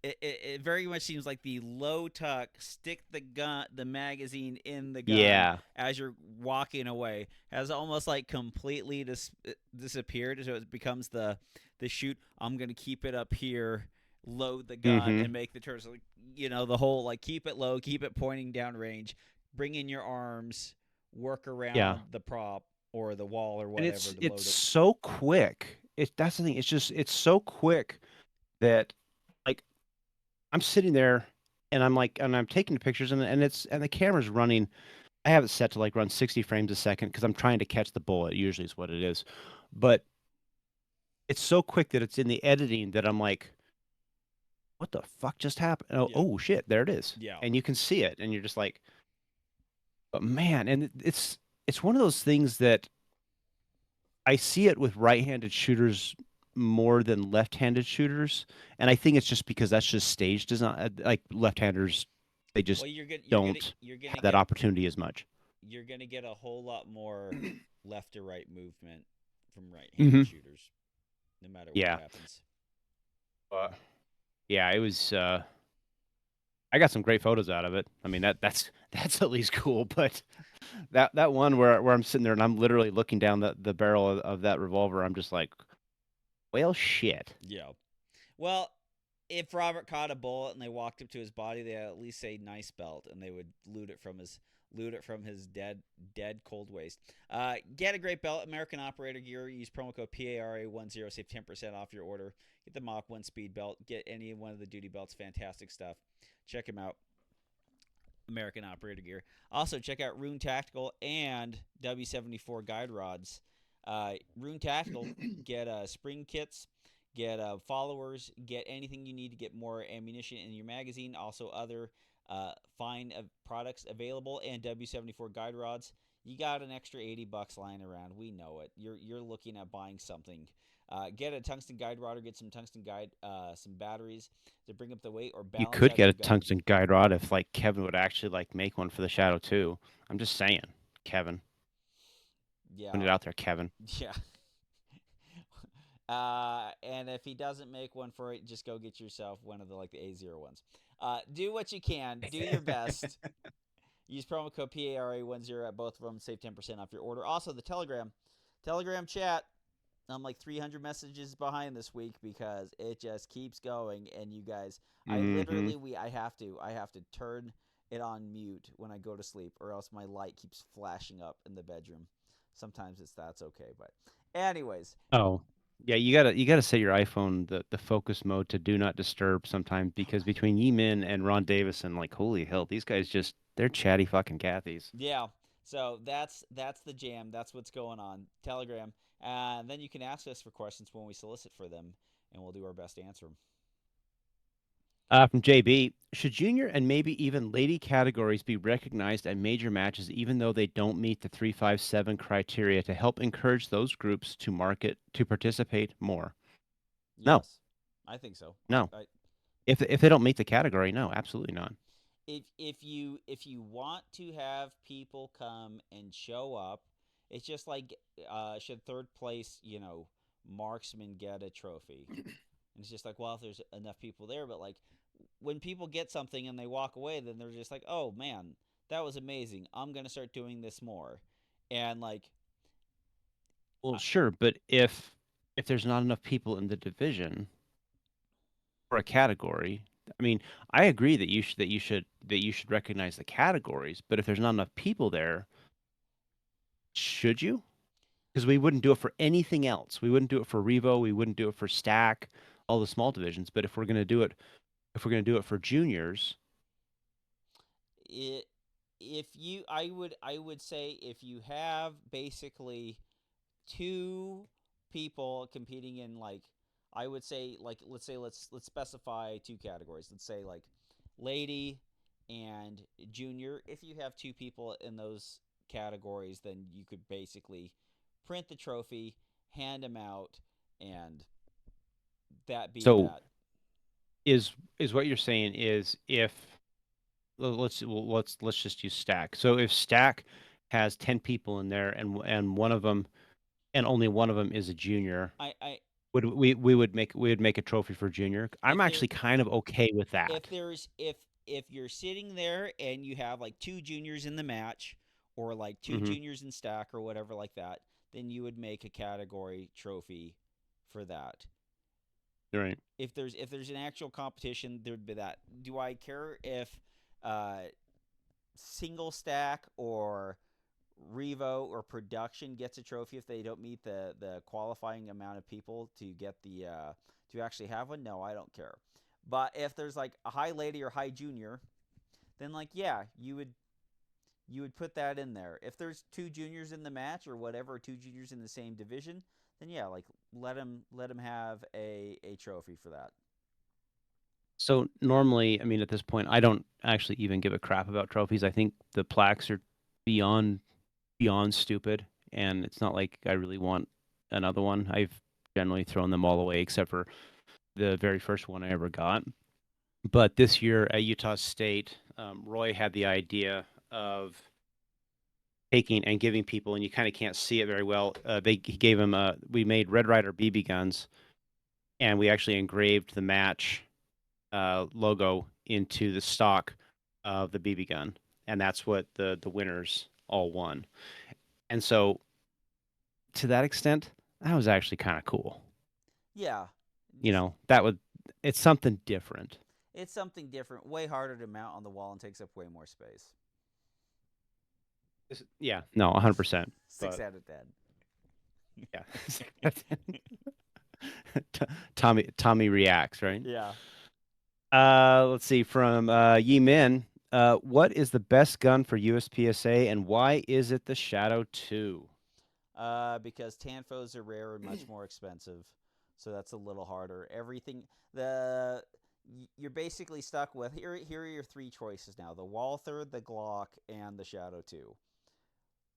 It very much seems like the low tuck. Stick the magazine in the gun Yeah. as you're walking away has almost like completely disappeared. So it becomes the shoot. I'm gonna keep it up here, load the gun, Mhm. and make the turn. So, like, the whole like keep it low, keep it pointing down range, bring in your arms, work Yeah. around the prop or the wall or And whatever it's to it's load it. so quick. That's the thing. It's so quick that like I'm sitting there and I'm taking the pictures and the camera's running. I have it set to like run 60 frames a second because I'm trying to catch the bullet, usually is what it is. But it's so quick that it's in the editing that I'm like, what the fuck just happened? Oh, Yeah. oh shit, there it is. Yeah. And you can see it and you're just like, but man, and it's one of those things that I see it with right-handed shooters more than left-handed shooters, and I think it's just because that's just stage design. Like left-handers, they just Well, you're gonna you're gonna don't you're gonna have that get opportunity as much. you're gonna get a whole lot more left to right movement from right-handed Hmm. shooters, no matter what Yeah, happens. but yeah, it was. I got some great photos out of it. I mean that's that's at least cool. But that one where I'm sitting there and I'm literally looking down the barrel of that revolver, I'm just like, well, shit. Yeah. Well, if Robert caught a bullet and they walked up to his body, they at least say nice belt, and they would loot it from his dead cold waste. Get a great belt, American Operator Gear. Use promo code PARA10, save 10% off your order. Get the Mach 1 speed belt. Get any one of the duty belts. Fantastic stuff. Check them out. American Operator Gear. Also, check out Rune Tactical and W74 Guide Rods. Rune Tactical, get spring kits, get followers, get anything you need to get more ammunition in your magazine. Also, other fine products available, and W74 Guide Rods. You got an extra $80 lying around. We know it. You're looking at buying something. Get a tungsten guide rod or get some tungsten guide, some batteries to bring up the weight or You balance could out get your a gun. tungsten guide rod if like Kevin would actually like make one for the Shadow too. I'm just saying, Kevin. Put Yeah. it out there, Kevin. Yeah. And if he doesn't make one for it, just go get yourself one of the like the A0 ones. Do what you can. Do your best. Use promo code PARA10 at both of them. Save 10% off your order. Also, the Telegram chat. I'm like 300 messages behind this week because it just keeps going. And you guys, I Mm-hmm. literally I have to turn it on mute when I go to sleep, or else my light keeps flashing up in the bedroom. Sometimes that's okay, but anyways, Oh, yeah. You gotta set your iPhone the focus mode to do not disturb sometimes because between Yeeman and Ron Davison, like holy hell, these guys just they're chatty fucking Cathys. yeah. So that's the jam. That's what's going on. Telegram, and then you can ask us for questions when we solicit for them, and we'll do our best to answer them. From JB, should junior and maybe even lady categories be recognized at major matches even though they don't meet the 357 criteria to help encourage those groups to participate more? No, Yes, I think so. no. I If they don't meet the category, no, absolutely not. if you want to have people come and show up, it's just like should third place marksman get a trophy? And it's just like, well, if there's enough people there, but like when people get something and they walk away, then they're just like, oh man, that was amazing. I'm gonna start doing this more, and like, Well, sure, but if there's not enough people in the division for a category, I mean, I agree that you should recognize the categories, but if there's not enough people there, should you? Because we wouldn't do it for anything else. We wouldn't do it for Revo. We wouldn't do it for Stack, all the small divisions. But if we're gonna do it for juniors, it if you I would say if you have basically two people competing in like I would say like let's specify two categories. Let's say like lady and junior. If you have two people in those categories, then you could basically print the trophy, hand them out, and that be so that. is what you're saying is if let's just use Stack. So if Stack has 10 people in there and one of them and only one of them is a junior, I we would make a trophy for junior. I'm if there actually kind of okay with if that. there's if you're sitting there and you have like two juniors in the match or like two Hmm. juniors in stack or whatever like that, then you would make a category trophy for that. Right. If there's an actual competition, there'd be that. Do I care if uh, single stack or Revo or production gets a trophy if they don't meet the qualifying amount of people to get the to actually have one? No, I don't care. But if there's like a high lady or high junior, then like yeah, you would put that in there. If there's two juniors in the match or whatever, two juniors in the same division, then yeah, like let them have a trophy for that. So normally, I mean, at this point, I don't actually even give a crap about trophies. I think the plaques are beyond stupid, and it's not like I really want another one. I've generally thrown them all away except for the very first one I ever got. But this year at Utah State, Roy had the idea of taking and giving people, and you kind of can't see it very well. He gave him we made Red Ryder BB guns, and we actually engraved the match logo into the stock of the BB gun, and that's what the winners all won. And so, to that extent, that was actually kind of cool. Yeah, You just know, that would it's something different. it's something different, way harder to mount on the wall and takes up way more space. Yeah, no, 100%. Six But out of 10. yeah, Tommy reacts, right? Yeah. Let's see from Yi Min. What is the best gun for USPSA, and why is it the Shadow 2? Because Tanfos are rare and much more expensive, so that's a little harder. Everything the you're basically stuck with here are your three choices now: the Walther, the Glock, and the Shadow 2.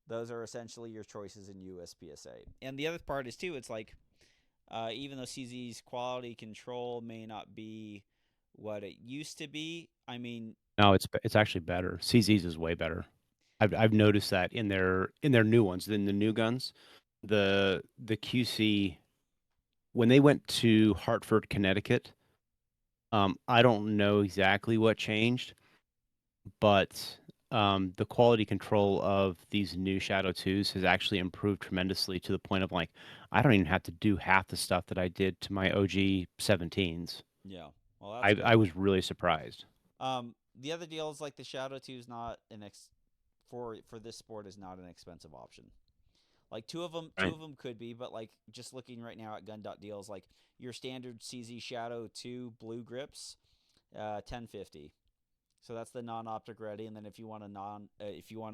Those are essentially your choices in USPSA. And the other part is too, it's like even though CZ's quality control may not be what it used to be, I mean, No, it's actually better. CZ's is way better. I've noticed that in their new ones, in the new guns, the QC when they went to Hartford, Connecticut, I don't know exactly what changed, but the quality control of these new Shadow 2s has actually improved tremendously to the point of like I don't even have to do half the stuff that I did to my OG 17s. Yeah. Well, that's I good. was really surprised. The other deal is like the Shadow 2 is not for this sport is not an expensive option. Like two Right. of them could be, but like just looking right now at gun deals, like your standard CZ Shadow 2 blue grips, 1050. So that's the non-optic ready, and then if you want an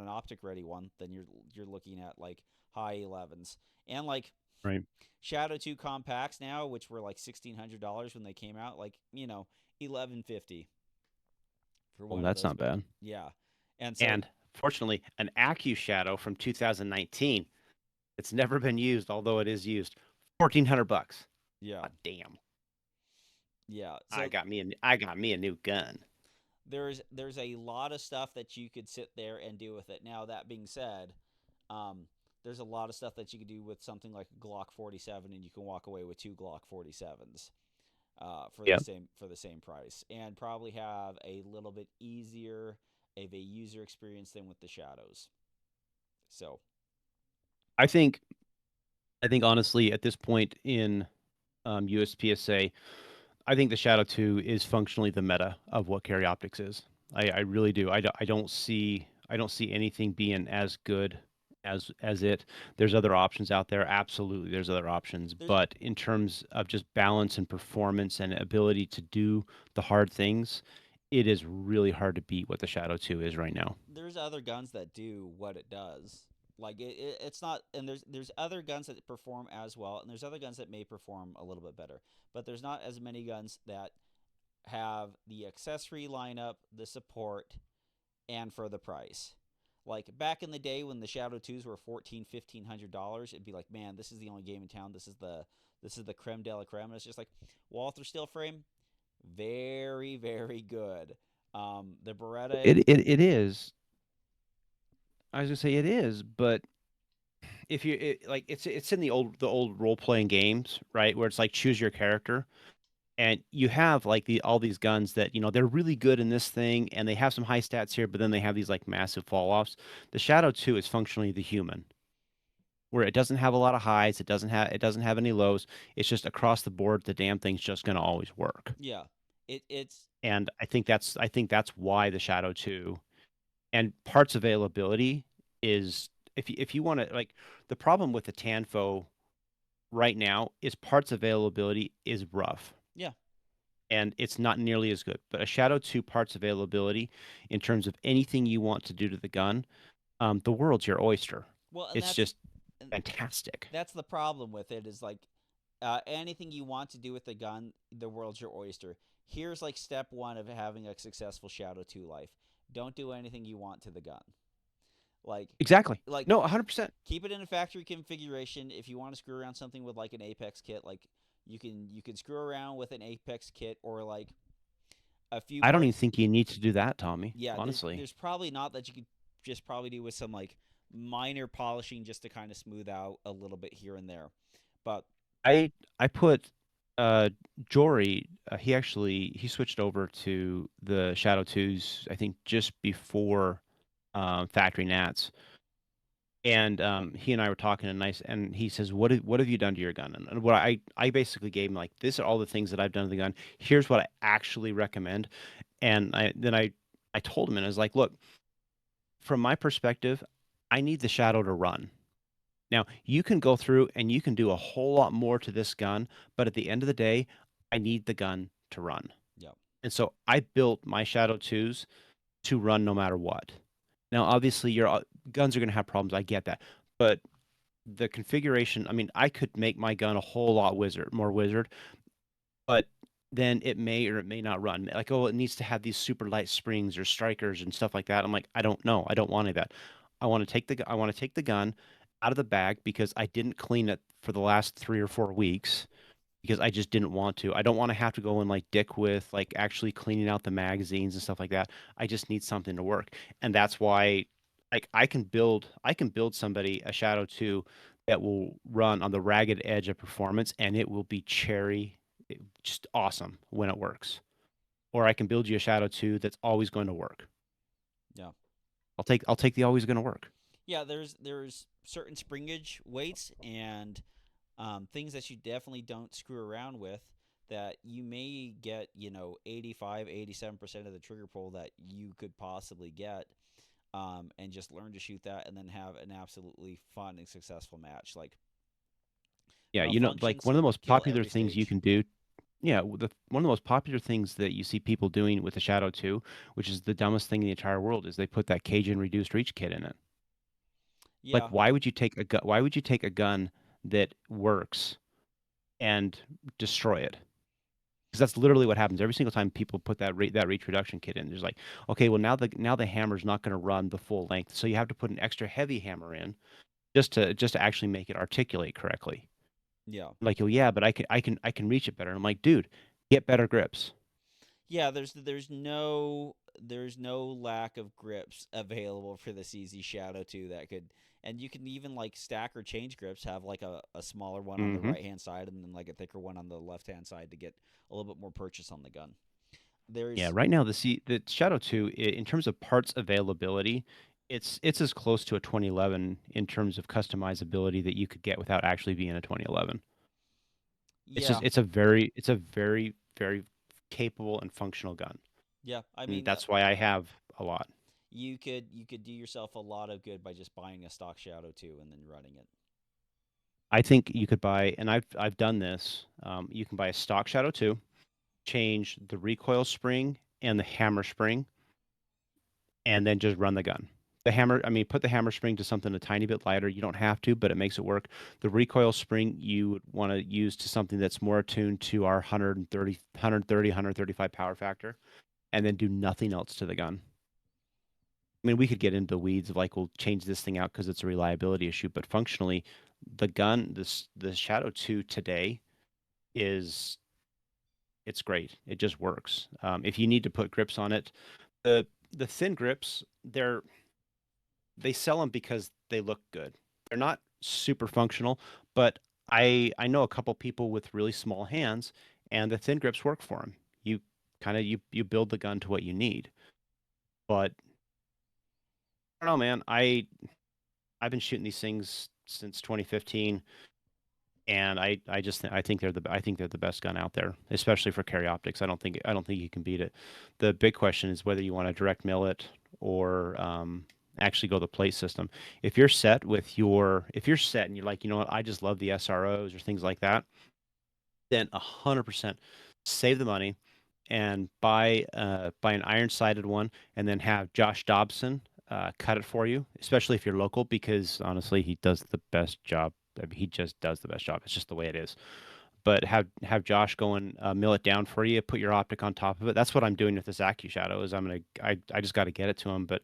optic ready one, then you're looking at like high 11s. And like Right. Shadow 2 compacts now, which were like $1,600 when they came out, like, 1150 for Well, one of that's those. not But bad. yeah. And so And fortunately, an Accu Shadow from 2019. It's never been used, although it is used. $1,400. yeah. God damn! Yeah. So I got me a new gun. there's a lot of stuff that you could sit there and do with it. Now that being said, um, there's a lot of stuff that you could do with something like a Glock 47, and you can walk away with two Glock 47s Yeah, for the same price, and probably have a little bit easier of a user experience than with the shadows. So I think I think honestly at this point in USPSA, I think the Shadow 2 is functionally the meta of what carry optics is. I really do. I don't see anything being as good as it. There's other options out there. Absolutely, there's other options. there's But in terms of just balance and performance and ability to do the hard things, it is really hard to beat what the Shadow 2 is right now. there's other guns that do what it does. Like it's not, and there's other guns that perform as well, and there's other guns that may perform a little bit better. But there's not as many guns that have the accessory lineup, the support, and for the price. Like back in the day when the Shadow 2s were $1,400, it'd be like, man, this is the only game in town. This is the creme de la creme. And it's just like Walther steel frame, very very good. The Beretta, It is. I was gonna say it is, but if like it's in the old role playing games, right? Where it's like choose your character, and you have like all these guns that they're really good in this thing, and they have some high stats here, but then they have these like massive fall offs. The Shadow 2 is functionally the human, where it doesn't have a lot of highs, it doesn't have any lows. It's just across the board, the damn thing's just gonna always work. yeah, it's And I think that's why the Shadow 2 and parts availability is if you want to like the problem with the Tanfo right now is parts availability is rough yeah. and it's not nearly as good. But a Shadow 2 parts availability in terms of anything you want to do to the gun, the world's your oyster. Well, It's just and fantastic. that's the problem with it is like anything you want to do with the gun, the world's your oyster. Here's like step one of having a successful Shadow 2 life. Don't do anything you want to the gun. Like Exactly. like No, 100%. keep it in a factory configuration. If you want to screw around something with like an Apex kit, like you can screw around with an Apex kit or like a few I don't even parts. think you need to do that, Tommy, Yeah, honestly. there's probably not that you could just probably do with some like minor polishing just to kind of smooth out a little bit here and there. But I put uh Jory, he switched over to the Shadow 2s I think just before Factory Nats. And he and I were talking and and he says, what have you done to your gun?" And what I basically gave him like, "This are all the things that I've done to the gun. Here's what I actually recommend." And I told him and I was like, "Look, from my perspective, I need the Shadow to run. Now, you can go through and you can do a whole lot more to this gun, but at the end of the day, I need the gun to run." yeah, And so I built my Shadow 2s to run no matter what. Now, obviously, your guns are going to have problems. I get that. But the configuration, I mean, I could make my gun a whole lot more wizard, but then it may or it may not run. Like, oh, it needs to have these super light springs or strikers and stuff like that. I'm like, I don't know. I don't want any of that. I want to take the gun out of the bag because I didn't clean it for the last 3 or 4 weeks because I just didn't want to. I don't want to have to go and like dick with like actually cleaning out the magazines and stuff like that. I just need something to work. And that's why like I can build somebody a Shadow 2 that will run on the ragged edge of performance, and it will be just awesome when it works. Or I can build you a Shadow 2 that's always going to work. Yeah. I'll take the always going to work. Yeah, there's certain springage weights and things that you definitely don't screw around with that you may get, 85, 87% of the trigger pull that you could possibly get, and just learn to shoot that and then have an absolutely fun and successful match. Like, Yeah, you know, like functions one of the most kill popular every things you stage. can do. Yeah, one of the most popular things that you see people doing with the Shadow 2, which is the dumbest thing in the entire world, is they put that Cajun reduced reach kit in it. Like, Yeah, why would you take a gun that works and destroy it? Because that's literally what happens every single time people put that reach reduction kit in. There's like, okay, well now the hammer's not going to run the full length, so you have to put an extra heavy hammer in just to actually make it articulate correctly. yeah. Like, oh yeah, but I can reach it better. I'm like, dude, get better grips. Yeah, there's no lack of grips available for the CZ Shadow 2 that could, and you can even like stack or change grips, have like a smaller one on the Hmm. right hand side and then like a thicker one on the left hand side to get a little bit more purchase on the gun. Yeah, There's right now the Shadow 2 in terms of parts availability, it's as close to a 2011 in terms of customizability that you could get without actually being a 2011. Yeah, It's a very capable and functional gun. yeah. I And mean, that's why I have a lot. you could do yourself a lot of good by just buying a stock Shadow 2 and then running it. I think you could buy, and I've done this. You can buy a stock Shadow 2, change the recoil spring and the hammer spring, and then just run the gun. The hammer, I mean, put the hammer spring to something a tiny bit lighter. You don't have to, but it makes it work. The recoil spring you would want to use to something that's more attuned to our 135 power factor, and then do nothing else to the gun. I mean, we could get into the weeds of like, we'll change this thing out because it's a reliability issue, but functionally, the Shadow 2 today is it's great. It just works. If you need to put grips on it, the the thin grips, they sell them because they look good. They're not super functional, but I know a couple people with really small hands, and the thin grips work for them. You build the gun to what you need. But I don't know, man. I've been shooting these things since 2015, and I think they're the best gun out there, especially for carry optics. I don't think you can beat it. The big question is whether you want to direct mill it or actually go the plate system. If you're set and you're like, you know what, I just love the SROs or things like that, then 100% save the money and buy an iron sided one, and then have Josh Dobson cut it for you, especially if you're local, because honestly, he does the best job. I mean, he just does the best job. It's just the way it is. But have Josh go and mill it down for you, put your optic on top of it. That's what I'm doing with this AccuShadow. Is I just got to get it to him, but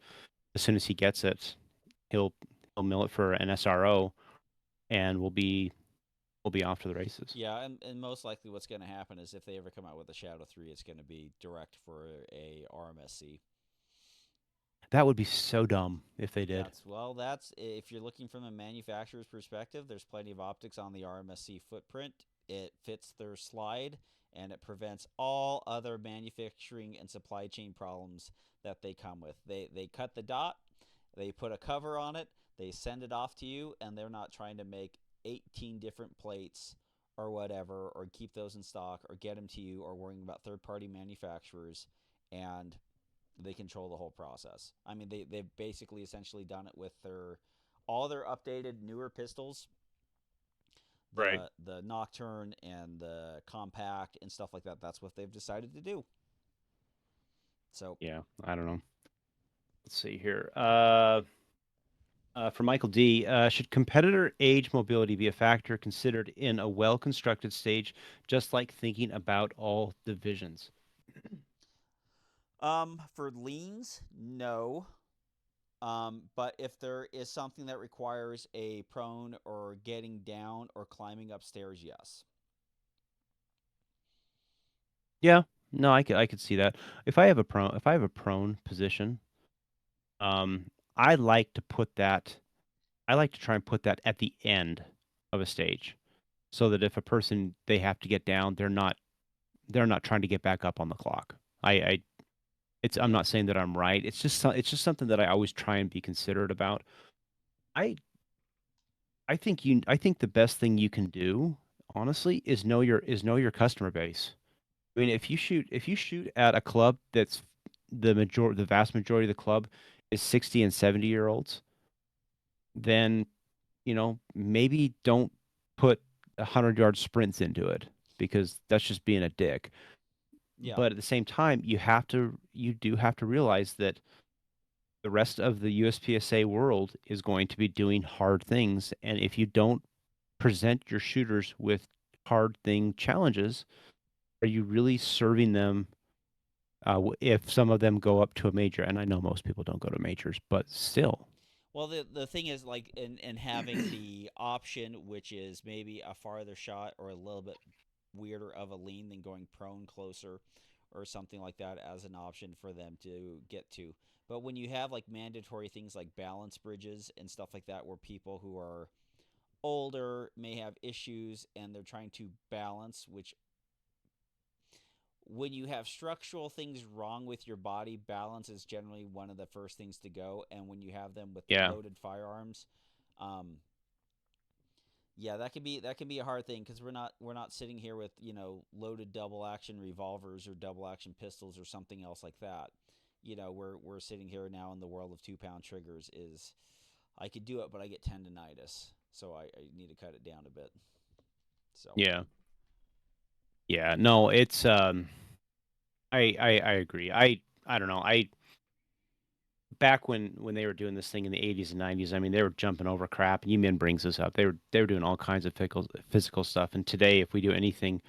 as soon as he gets it, he'll he'll mill it for an SRO, and we'll be off to the races. Yeah, and most likely what's going to happen is if they ever come out with a Shadow 3, it's going to be direct for a RMSC. That would be so dumb if they did. That's if you're looking from a manufacturer's perspective, there's plenty of optics on the RMSC footprint. It fits their slide and it prevents all other manufacturing and supply chain problems that they come with. They cut the dot, they put a cover on it, they send it off to you, and they're not trying to make 18 different plates or whatever, or keep those in stock, or get them to you, or worrying about third party manufacturers. And they control the whole process. I mean, they've basically essentially done it with their all their updated newer pistols, Right. the Nocturne and the Compact and stuff like that. That's what they've decided to do. So Yeah, I don't know. Let's see here. For Michael D, should competitor age mobility be a factor considered in a well-constructed stage, just like thinking about all divisions? for leans, no. But if there is something that requires a prone or getting down or climbing upstairs, yes. Yeah, no, I could see that. If I have a prone position, I like to put that. I like to try and put that at the end of a stage, so that if a person they have to get down, they're not trying to get back up on the clock. I it's I'm Yeah. not saying that I'm right. It's just something that I always try and be considerate about. I I think the best thing you can do, honestly, is know your customer base. I mean, if you shoot at a club that's the vast majority of the club is 60 and 70-year olds, then maybe don't put 100-yard sprints into it because that's just being a dick. Yeah. But at the same time, you do have to realize that the rest of the USPSA world is going to be doing hard things, and if you don't present your shooters with hard thing challenges, are you really serving them? If some of them go up to a major, and I know most people don't go to majors, but still, Well, the thing is, like, in having the option, which is maybe a farther shot or a little bit weirder of a lean than going prone closer or something like that as an option for them to get to. But when you have like mandatory things like balance bridges and stuff like that, where people who are older may have issues and they're trying to balance, which when you have structural things wrong with your body, balance is generally one of the first things to go. And when you have them with yeah, loaded firearms, um, yeah, that can be a hard thing because we're not sitting here with loaded double action revolvers or double action pistols or something else like that. We're sitting here now in the world of 2 pound triggers. Is I could do it, but I get tendonitis, so I need to cut it down a bit. So yeah, yeah. No, it's I agree. I don't know. I back when they were doing this thing in the 80s and 90s, I mean, they were jumping over crap. And Min brings this up. They were doing all kinds of physical stuff. And today, if we do anything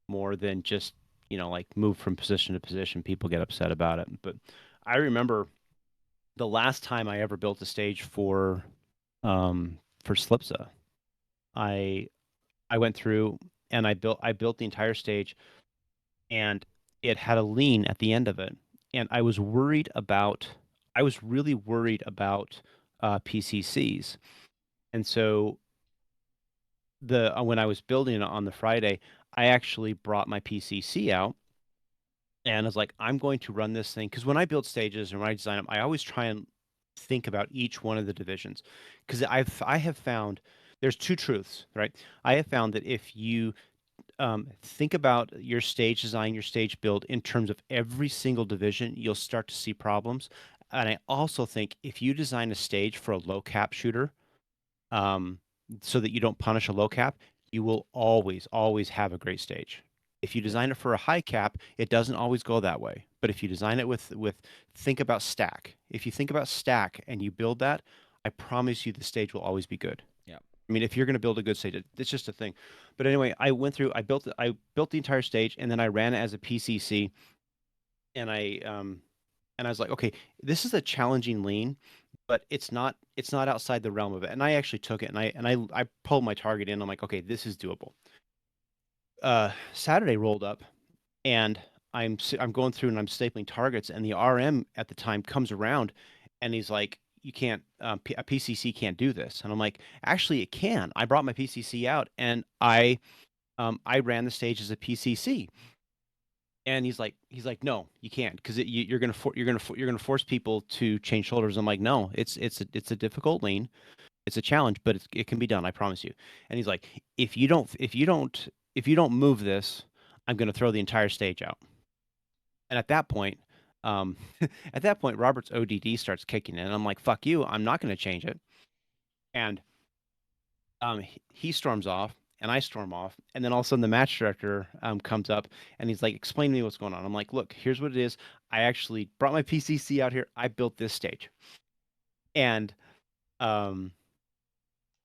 more than just like move from position to position, people get upset about it. But I remember the last time I ever built a stage for Slipsa. I I went through and I built the entire stage, and it had a lean at the end of it. And I was really worried about PCCs. And so when I was building it on the Friday, I actually brought my PCC out and I was like, I'm going to run this thing because when I build stages and when I design them, I always try and think about each one of the divisions because I have found there's two truths, right? I have found that if you think about your stage design, your stage build in terms of every single division, you'll start to see problems. And I also think if you design a stage for a low cap shooter, um, so that you don't punish a low cap, you will always, always have a great stage. If you yeah, design it for a high cap, it doesn't always go that way. But if you design it with think about stack. If you think about stack and you build that, I promise you the stage will always be good. yeah, I mean, if you're going to build a good stage, it's just a thing. But anyway, I built the entire stage, and then I ran it as a PCC, and I was like, okay, this is a challenging lean, but it's not outside the realm of it. And I actually took it, and I pulled my target in. I'm like, okay, this is doable. Saturday rolled up, and I'm going through and I'm stapling targets, and the RM at the time comes around, and he's like, "You can't, a PCC can't do this." And I'm like, "Actually, it can." I brought my PCC out, and I ran the stage as a PCC. And he's like, "No, you can't, because you're gonna force people to change shoulders." I'm like, "No, it's a difficult lean, it's a challenge, but it can be done. I promise you." And he's like, if you don't move this, I'm gonna throw the entire stage out." And um, at that point, Robert's ODD starts kicking in. And I'm like, "Fuck you! I'm not gonna change it." And he storms off, and I storm off, and then all of a sudden the match director comes up, and he's like, "Explain to me what's going on." I'm like, "Look, here's what it is. I actually brought my PCC out here. I built this stage." And um,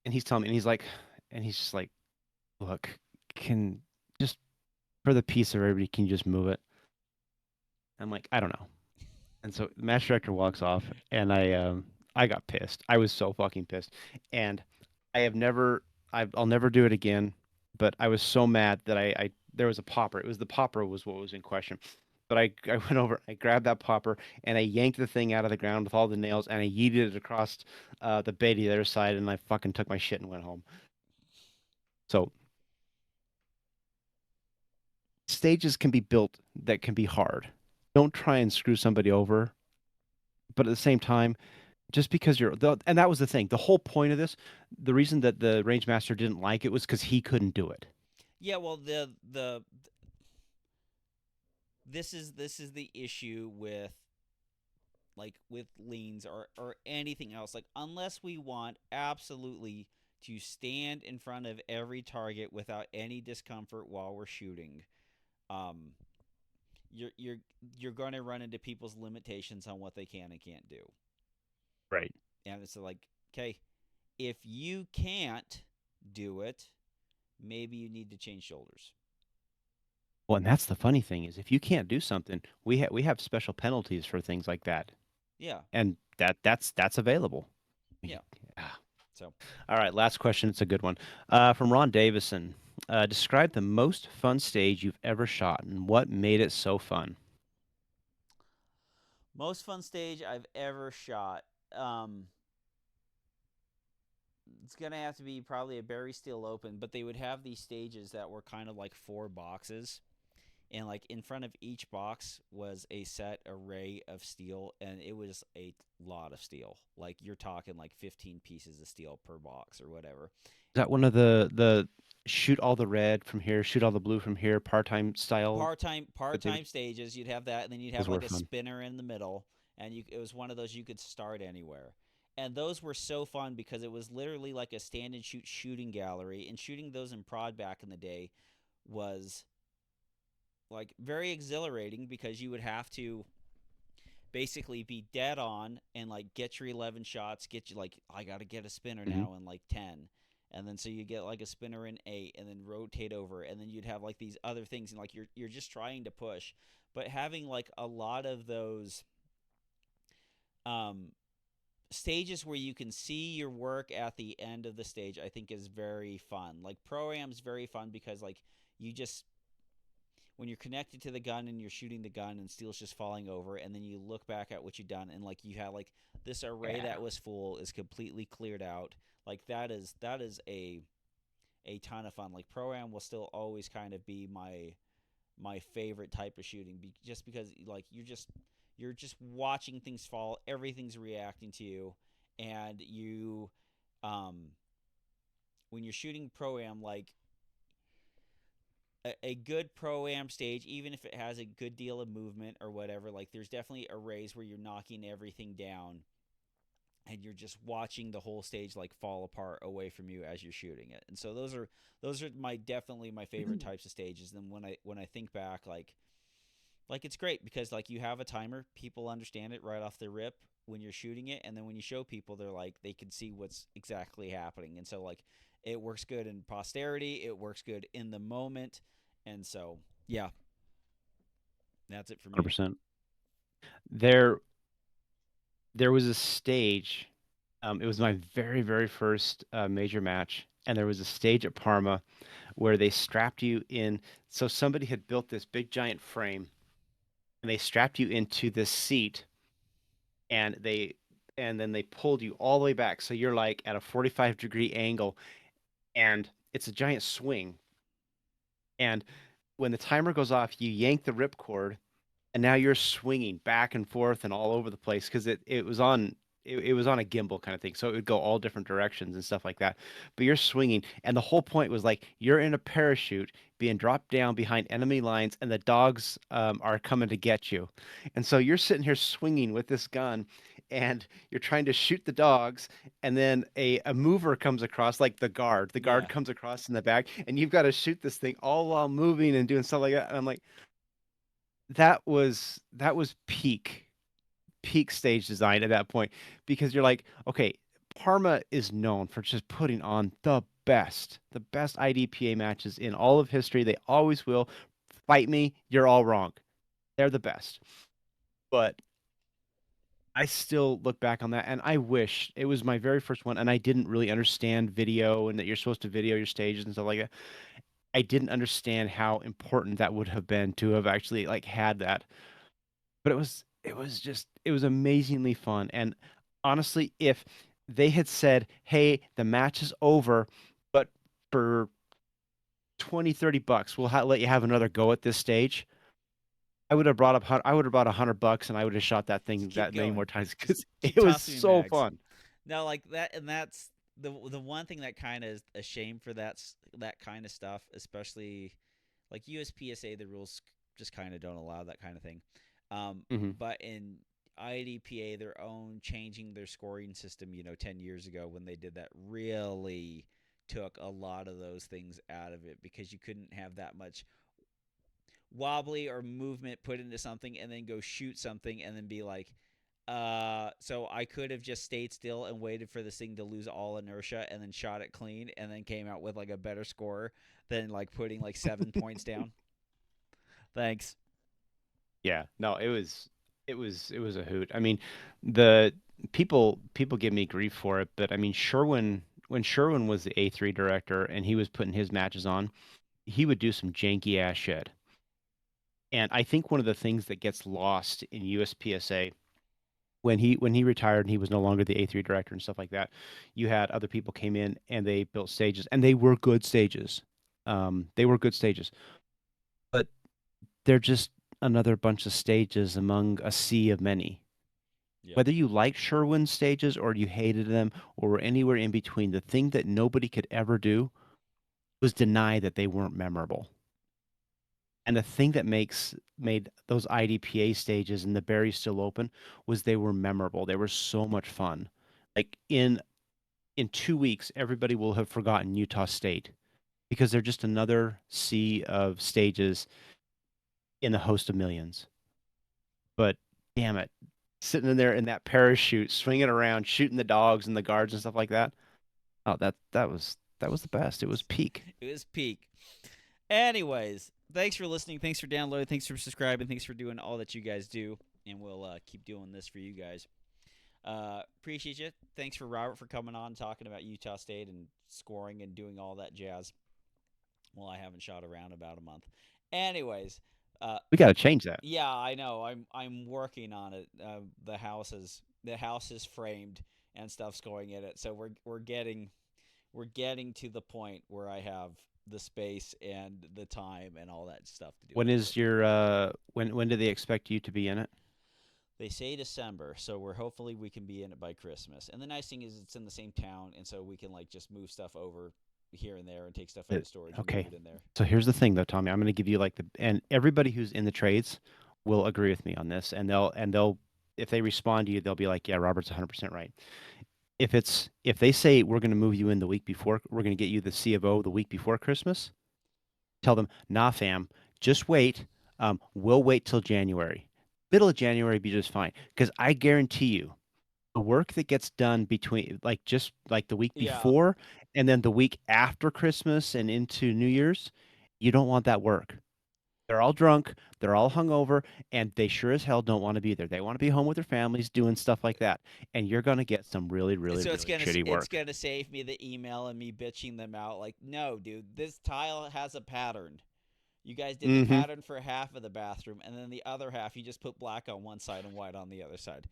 and he's telling me, and he's just like, "Look, can just for the peace of everybody, can you just move it?" I'm like, "I don't know." And so the match director walks off, and I got pissed. I was so fucking pissed, and I have never I'll never do it again. But I was so mad that I there was a popper. It was the popper was what was in question. But I went over, I grabbed that popper, and I yanked the thing out of the ground with all the nails, and I yeeted it across the bay to the other side, and I fucking took my shit and went home. So stages can be built that can be hard. Don't try and screw somebody over, but at the same time, just because and that was the thing. The whole point of this, the reason that the range master didn't like it was because he couldn't do it. Yeah, well, the this is the issue with leans or anything else. Like, unless we want absolutely to stand in front of every target without any discomfort while we're shooting, um, you're you're you're going to run into people's limitations on what they can and can't do. Right. And it's like, okay, if you can't do it, maybe you need to change shoulders. Well, and that's the funny thing is if you can't do something, we have special penalties for things like that, Yeah, and that's available. yeah. Ah. So All right, last question. It's a good one. From Ron Davison. Describe the most fun stage you've ever shot and what made it so fun. most fun stage I've ever shot. Um, it's gonna have to be probably a Barry Steel Open, but they would have these stages that were kind of like four boxes, and like in front of each box was a set array of steel, and it was a lot of steel. Like, you're talking like 15 pieces of steel per box or whatever. Is that one of the shoot all the red from here, shoot all the blue from here, part-time style Part-time that they part-time stages, you'd have that, and then you'd have those were like a fun. spinner in the middle, and it was one of those you could start anywhere. And those were so fun because it was literally like a stand and shoot shooting gallery, and shooting those in prod back in the day was like very exhilarating because you would have to basically be dead on and like get your 11 shots, get you like, I got to get a spinner Hmm. now in like 10. And then so you get like a spinner in 8 and then rotate over, and then you'd have like these other things, and like you're just trying to push. But having like a lot of those um stages where you can see your work at the end of the stage, I think is very fun. Like, pro-am's very fun because like you just, when you're connected to the gun and you're shooting the gun and steel's just falling over, and then you look back at what you've done, and like you have like this array Yeah. that was full is completely cleared out. Like, that is a ton of fun. Like, pro-am will still always kind of be my favorite type of shooting, just because like you're just watching things fall, everything's reacting to you, and you um when you're shooting pro-am, like a good pro-am stage, even if it has a good deal of movement or whatever, like there's definitely arrays where you're knocking everything down, and you're just watching the whole stage like fall apart away from you as you're shooting it. And so those are my definitely my favorite types of stages. Then when I think back, like it's great because like you have a timer, people understand it right off the rip when you're shooting it, and then when you show people, they're like, they can see what's exactly happening. And so like it works good in posterity, it works good in the moment. And so, yeah, that's it for me. 100%. There there was a stage. It was my very, very first major match, and there was a stage at Parma where they strapped you in. So somebody had built this big giant frame, and they strapped you into this seat, and then they pulled you all the way back. So you're like at a 45-degree angle, and it's a giant swing. And when the timer goes off, you yank the ripcord, and now you're swinging back and forth and all over the place because it was on a gimbal kind of thing, so it would go all different directions and stuff like that. But you're swinging, and the whole point was like you're in a parachute being dropped down behind enemy lines, and the dogs are coming to get you, and so you're sitting here swinging with this gun, and you're trying to shoot the dogs, and then a mover comes across, like the guard Yeah. comes across in the back, and you've got to shoot this thing all while moving and doing stuff like that. And I'm like, that was peak stage design at that point because you're like, okay, Parma is known for just putting on the best IDPA matches in all of history. They always will. Fight me, you're all wrong. They're the best. But I still look back on that and I wish it was my very first one and I didn't really understand video and that you're supposed to video your stages and stuff like that. I didn't understand how important that would have been to have actually like had that. But it was amazingly fun. And honestly, if they had said, "Hey, the match is over, but for 20, $30, we'll let you have another go at this stage," I would have brought $100 and I would have shot that Just thing keep that many going. more times Just because keep it was tossing me so mags. fun. Now, like that, and that's the one thing that kind of is a shame for that kind of stuff, especially like USPSA. The rules just kind of don't allow that kind of thing. Hmm. But in IDPA, their own changing their scoring system, 10 years ago when they did that, really took a lot of those things out of it because you couldn't have that much wobbly or movement put into something and then go shoot something and then be like, so I could have just stayed still and waited for this thing to lose all inertia and then shot it clean and then came out with like a better score than like putting like 7 points down. Thanks. Yeah, no, it was a hoot. I mean, the people give me grief for it, but I mean, Sherwin when Sherwin was the A3 director and he was putting his matches on, he would do some janky ass shit. And I think one of the things that gets lost in USPSA when he retired and he was no longer the A3 director and stuff like that, you had other people came in and they built stages and they were good stages. They were good stages, but they're just another bunch of stages among a sea of many. Yep. Whether you liked Sherwin's stages or you hated them or were anywhere in between, the thing that nobody could ever do was deny that they weren't memorable. And the thing that made those IDPA stages and the berries still open was they were memorable. They were so much fun. Like in 2 weeks, everybody will have forgotten Utah State because they're just another sea of stages in the host of millions. But damn it, sitting in there in that parachute, swinging around, shooting the dogs and the guards and stuff like that. Oh, that was the best. It was peak. It was peak. Anyways, thanks for listening. Thanks for downloading. Thanks for subscribing. Thanks for doing all that you guys do. And we'll keep doing this for you guys. Appreciate you. Thanks for Robert for coming on talking about Utah State and scoring and doing all that jazz. Well, I haven't shot around about a month. Anyways, uh, We got to change that. yeah, I know. I'm working on it. The house is framed and stuff's going in it. So we're getting to the point where I have the space and the time and all that stuff to do When it. So is your when do they expect you to be in it? they say December, so we're hopefully we can be in it by Christmas. And the nice thing is it's in the same town, and so we can like just move stuff over here and there and take stuff out of storage and move Okay. it in there. So here's the thing though, Tommy. I'm going to give you like and everybody who's in the trades will agree with me on this and they'll if they respond to you, they'll be like, "Yeah, Robert's 100% right." If they say we're going to move you in the week before, we're going to get you the C of O the week before Christmas, tell them, "Nah, fam, just wait. We'll wait till January. Middle of January be just fine because I guarantee you the work that gets done between like just like the week Yeah. before and then the week after Christmas and into New Year's, you don't want that work. They're all drunk, they're all hungover, and they sure as hell don't want to be there. They want to be home with their families doing stuff like that. And you're going to get some really, really, So it's really gonna shitty it's work. gonna save me the email and me bitching them out. Like, no, dude, this tile has a pattern. You guys did the Hmm. pattern for half of the bathroom, and then the other half you just put black on one side and white on the other side.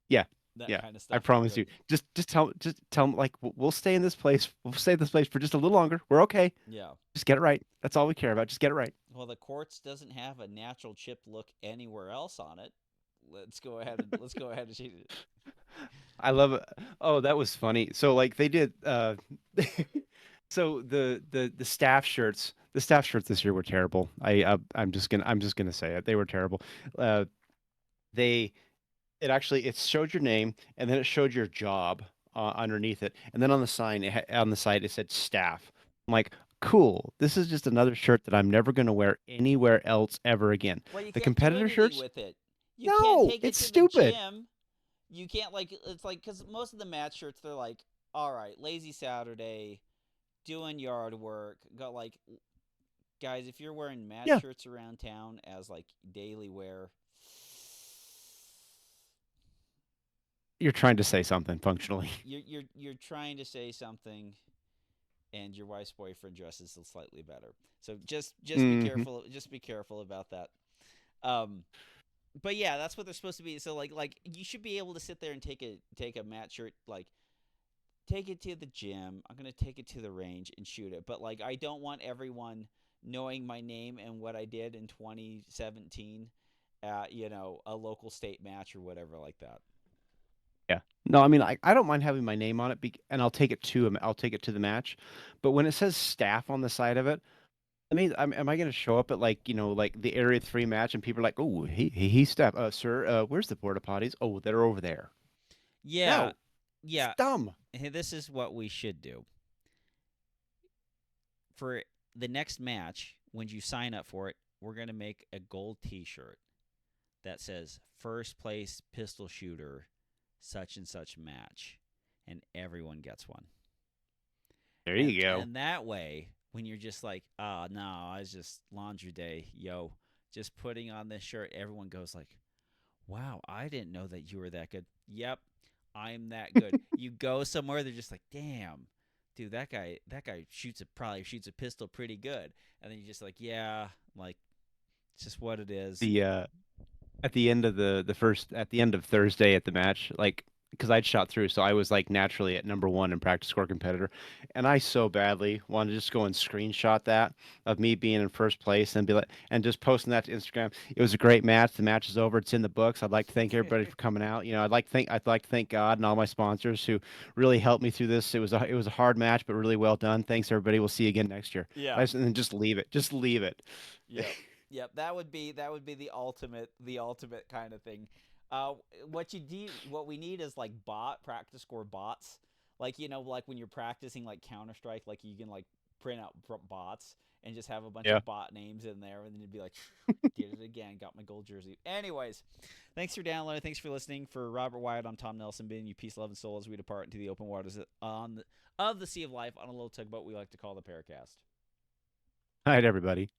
Yeah. That Yeah. kind of I stuff. I'm promise good. you. Just tell them like we'll stay in this place. We'll stay in this place for just a little longer. We're okay. Yeah. Just get it right. That's all we care about. Just get it right. Well, the quartz doesn't have a natural chipped look anywhere else on it. Let's go ahead and shoot it. I love it. Oh, that was funny. So like they did so the staff shirts this year were terrible. I'm just gonna say it. They were terrible. Uh they it actually it showed your name and then it showed your job underneath it. And then on the sign on the side it said staff. I'm like, "Cool. This is just another shirt that I'm never going to wear anywhere else ever again." Well, you The can't do competitor anything shirts? with it. You can't No, take it it's to the stupid. gym. You can't like it's like because most of the match shirts they're like, all right, lazy Saturday, doing yard work. Got like guys, if you're wearing match Yeah, shirts around town as like daily wear, you're trying to say something functionally. you're trying to say something, and your wife's boyfriend dresses slightly better. So just be Hmm. careful. Just be careful about that. Um, but yeah, that's what they're supposed to be. So like you should be able to sit there and take a mat shirt, like take it to the gym. I'm gonna take it to the range and shoot it. But like I don't want everyone knowing my name and what I did in 2017 at a local state match or whatever like that. Yeah. No, I mean, I don't mind having my name on it, and I'll take it to the match. But when it says staff on the side of it, I mean, am I going to show up at like like the Area 3 match and people are like, oh, he's staff, sir, where's the porta potties? Oh, they're over there. Yeah, No, it's yeah. dumb. Hey, this is what we should do for the next match. When you sign up for it, we're gonna make a gold T-shirt that says "First place pistol shooter, such and such match," and everyone gets one. There And you go. and that way, when you're just like, oh no, I was just laundry day, yo, just putting on this shirt, everyone goes like, wow, I didn't know that you were that good. Yep, I'm that good. You go somewhere, they're just like, damn, dude, that guy probably shoots a pistol pretty good. And then you're just like, yeah, like it's just what it is. The at the end of at the end of Thursday at the match, like because I'd shot through, so I was like naturally at number one in practice score competitor, and I so badly wanted to just go and screenshot that of me being in first place and be like and just posting that to Instagram. It was a great match. The match is over. It's in the books. I'd like to thank everybody for coming out. I'd like to thank God and all my sponsors who really helped me through this. It was a hard match, but really well done. Thanks everybody. We'll see you again next year. Yeah. And then just leave it. Just leave it. Yep. Yep. That would be the ultimate kind of thing. What we need is like bot practice score bots. Like like when you're practicing like Counter Strike, like you can like print out bots and just have a bunch Yeah. of bot names in there, and then you'd be like, did it again, got my gold jersey. Anyways, thanks for downloading, thanks for listening. For Robert Wyatt, I'm Tom Nelson, bidding you peace, love, and soul as we depart into the open waters of the Sea of Life on a little tugboat we like to call the Paracast. All right, everybody.